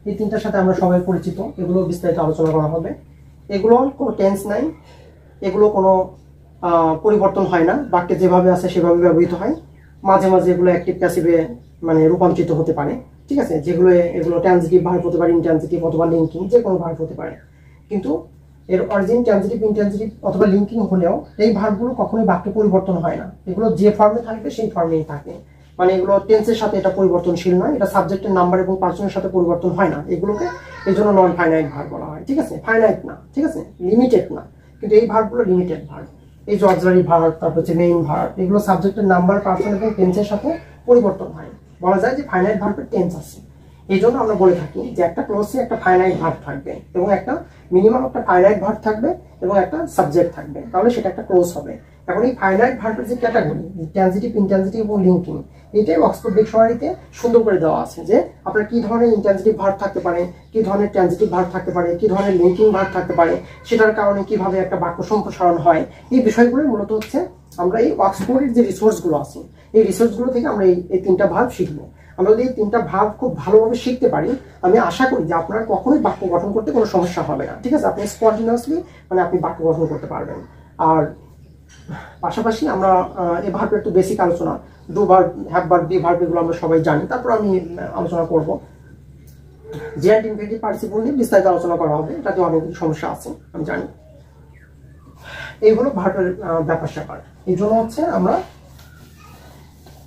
এই তিনটার সাথে আমরা সবাই পরিচিত, এগুলো বিস্তারিত আলোচনা করা হবে। এগুলো কোনো টেন্স নাই, এগুলো কোনো পরিবর্তন হয় না, বাক্যে যেভাবে আছে সেভাবে ব্যবহৃত হয়। মাঝে মাঝে এগুলো অ্যাক্টিভ প্যাসিভে মানে রূপান্তরিত হতে পারে, ঠিক আছে। এগুলো ট্রানজিটিভ ভার্ব হতে পারে, ইনট্রানজিটিভ অথবা লিঙ্কিং, যে কোনো ভার্ব হতে পারে। কিন্তু এর অরিজিন ট্রানজিটিভ, ইনট্রানজিটিভ অথবা লিঙ্কিং হলেও এই ভার্বগুলো কখনোই বাক্যে পরিবর্তন হয় না। এগুলো যে ফর্মে থাকবে সেই ফর্মেই থাকে, মানে এগুলো টেন্সের সাথে এটা পরিবর্তনশীল নয়, এটা সাবজেক্টের নাম্বার এবং পার্সনের সাথে পরিবর্তন হয় না। এগুলোকে এই জন্য নন ফাইনাইট ভার্ব বলা হয়, ঠিক আছে। ফাইনাইট না, ঠিক আছে, লিমিটেড না, কিন্তু এই ভার্বগুলো লিমিটেড ভার্ব। এই যে অক্সিলারি ভার্ব, তারপর হচ্ছে মেইন ভার্ব, এগুলো সাবজেক্টের নাম্বার, পার্সন এবং টেন্সের সাথে পরিবর্তন হয়। বলা যায় যে ফাইনাইট ভার্বের টেন্স আছে। এই জন্য আমরা বলে থাকি যে একটা ক্লোজে একটা ফাইনাইট ভার্ব থাকবে এবং একটা মিনিমাম একটা ফাইনাইট ভার্ব থাকবে এবং একটা সাবজেক্ট থাকবে, তাহলে সেটা একটা ক্লোজ হবে। এখন এই ফাইনাইট ভার্বের যে ক্যাটাগরি, ট্রানজিটিভ, ইনট্রানজিটিভ এবং লিঙ্কিং, এটাই অক্সফোর্ড ডিকশনারিতে সুন্দর করে দেওয়া আছে যে আপনার কি ধরনের ইনট্রানজিটিভ ভার্ব থাকতে পারে, কি ধরনের ট্রানজিটিভ ভার্ব থাকতে পারে, কি ধরনের লিঙ্কিং ভার্ব থাকতে পারে, সেটার কারণে কিভাবে একটা বাক্য সম্প্রসারণ হয়। এই বিষয়গুলো মূলত হচ্ছে আমরা এই অক্সফোর্ডের যে রিসোর্সগুলো আছে, এই রিসোর্সগুলো থেকে আমরা এই তিনটা ভার্ব শিখবো। আমরা যদি এই তিনটা ভার্ব খুব ভালোভাবে শিখতে পারি, আমি আশা করি যে আপনার কখনোই বাক্য গঠন করতে কোনো সমস্যা হবে না, ঠিক আছে। আপনি স্পন্টেনিয়াসলি মানে আপনি বাক্য গঠন করতে পারবেন। আর পাশাপাশি আমরা এই ভার্বের একটু বেসিক আলোচনা, do verb, have verb, be verb, এগুলো আমরা সবাই জানি। তারপর আমি আলোচনা করব জেন্ট ইনফিনিটিভ পার্টিসিপল নিয়ে বিস্তারিত আলোচনা করা হবে, এটাতে অনেক কিছু সমস্যা আছে আমি জানি। এই হলো ভার্বের ব্যাপার স্যাপার। এই জন্য হচ্ছে আমরা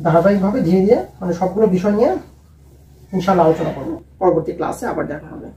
ধারাবাহিকভাবে ধীরে ধীরে মানে সবগুলো বিষয় নিয়ে ইনশাআল্লাহ আলোচনা করবো। পরবর্তী ক্লাসে আবার দেখা হবে।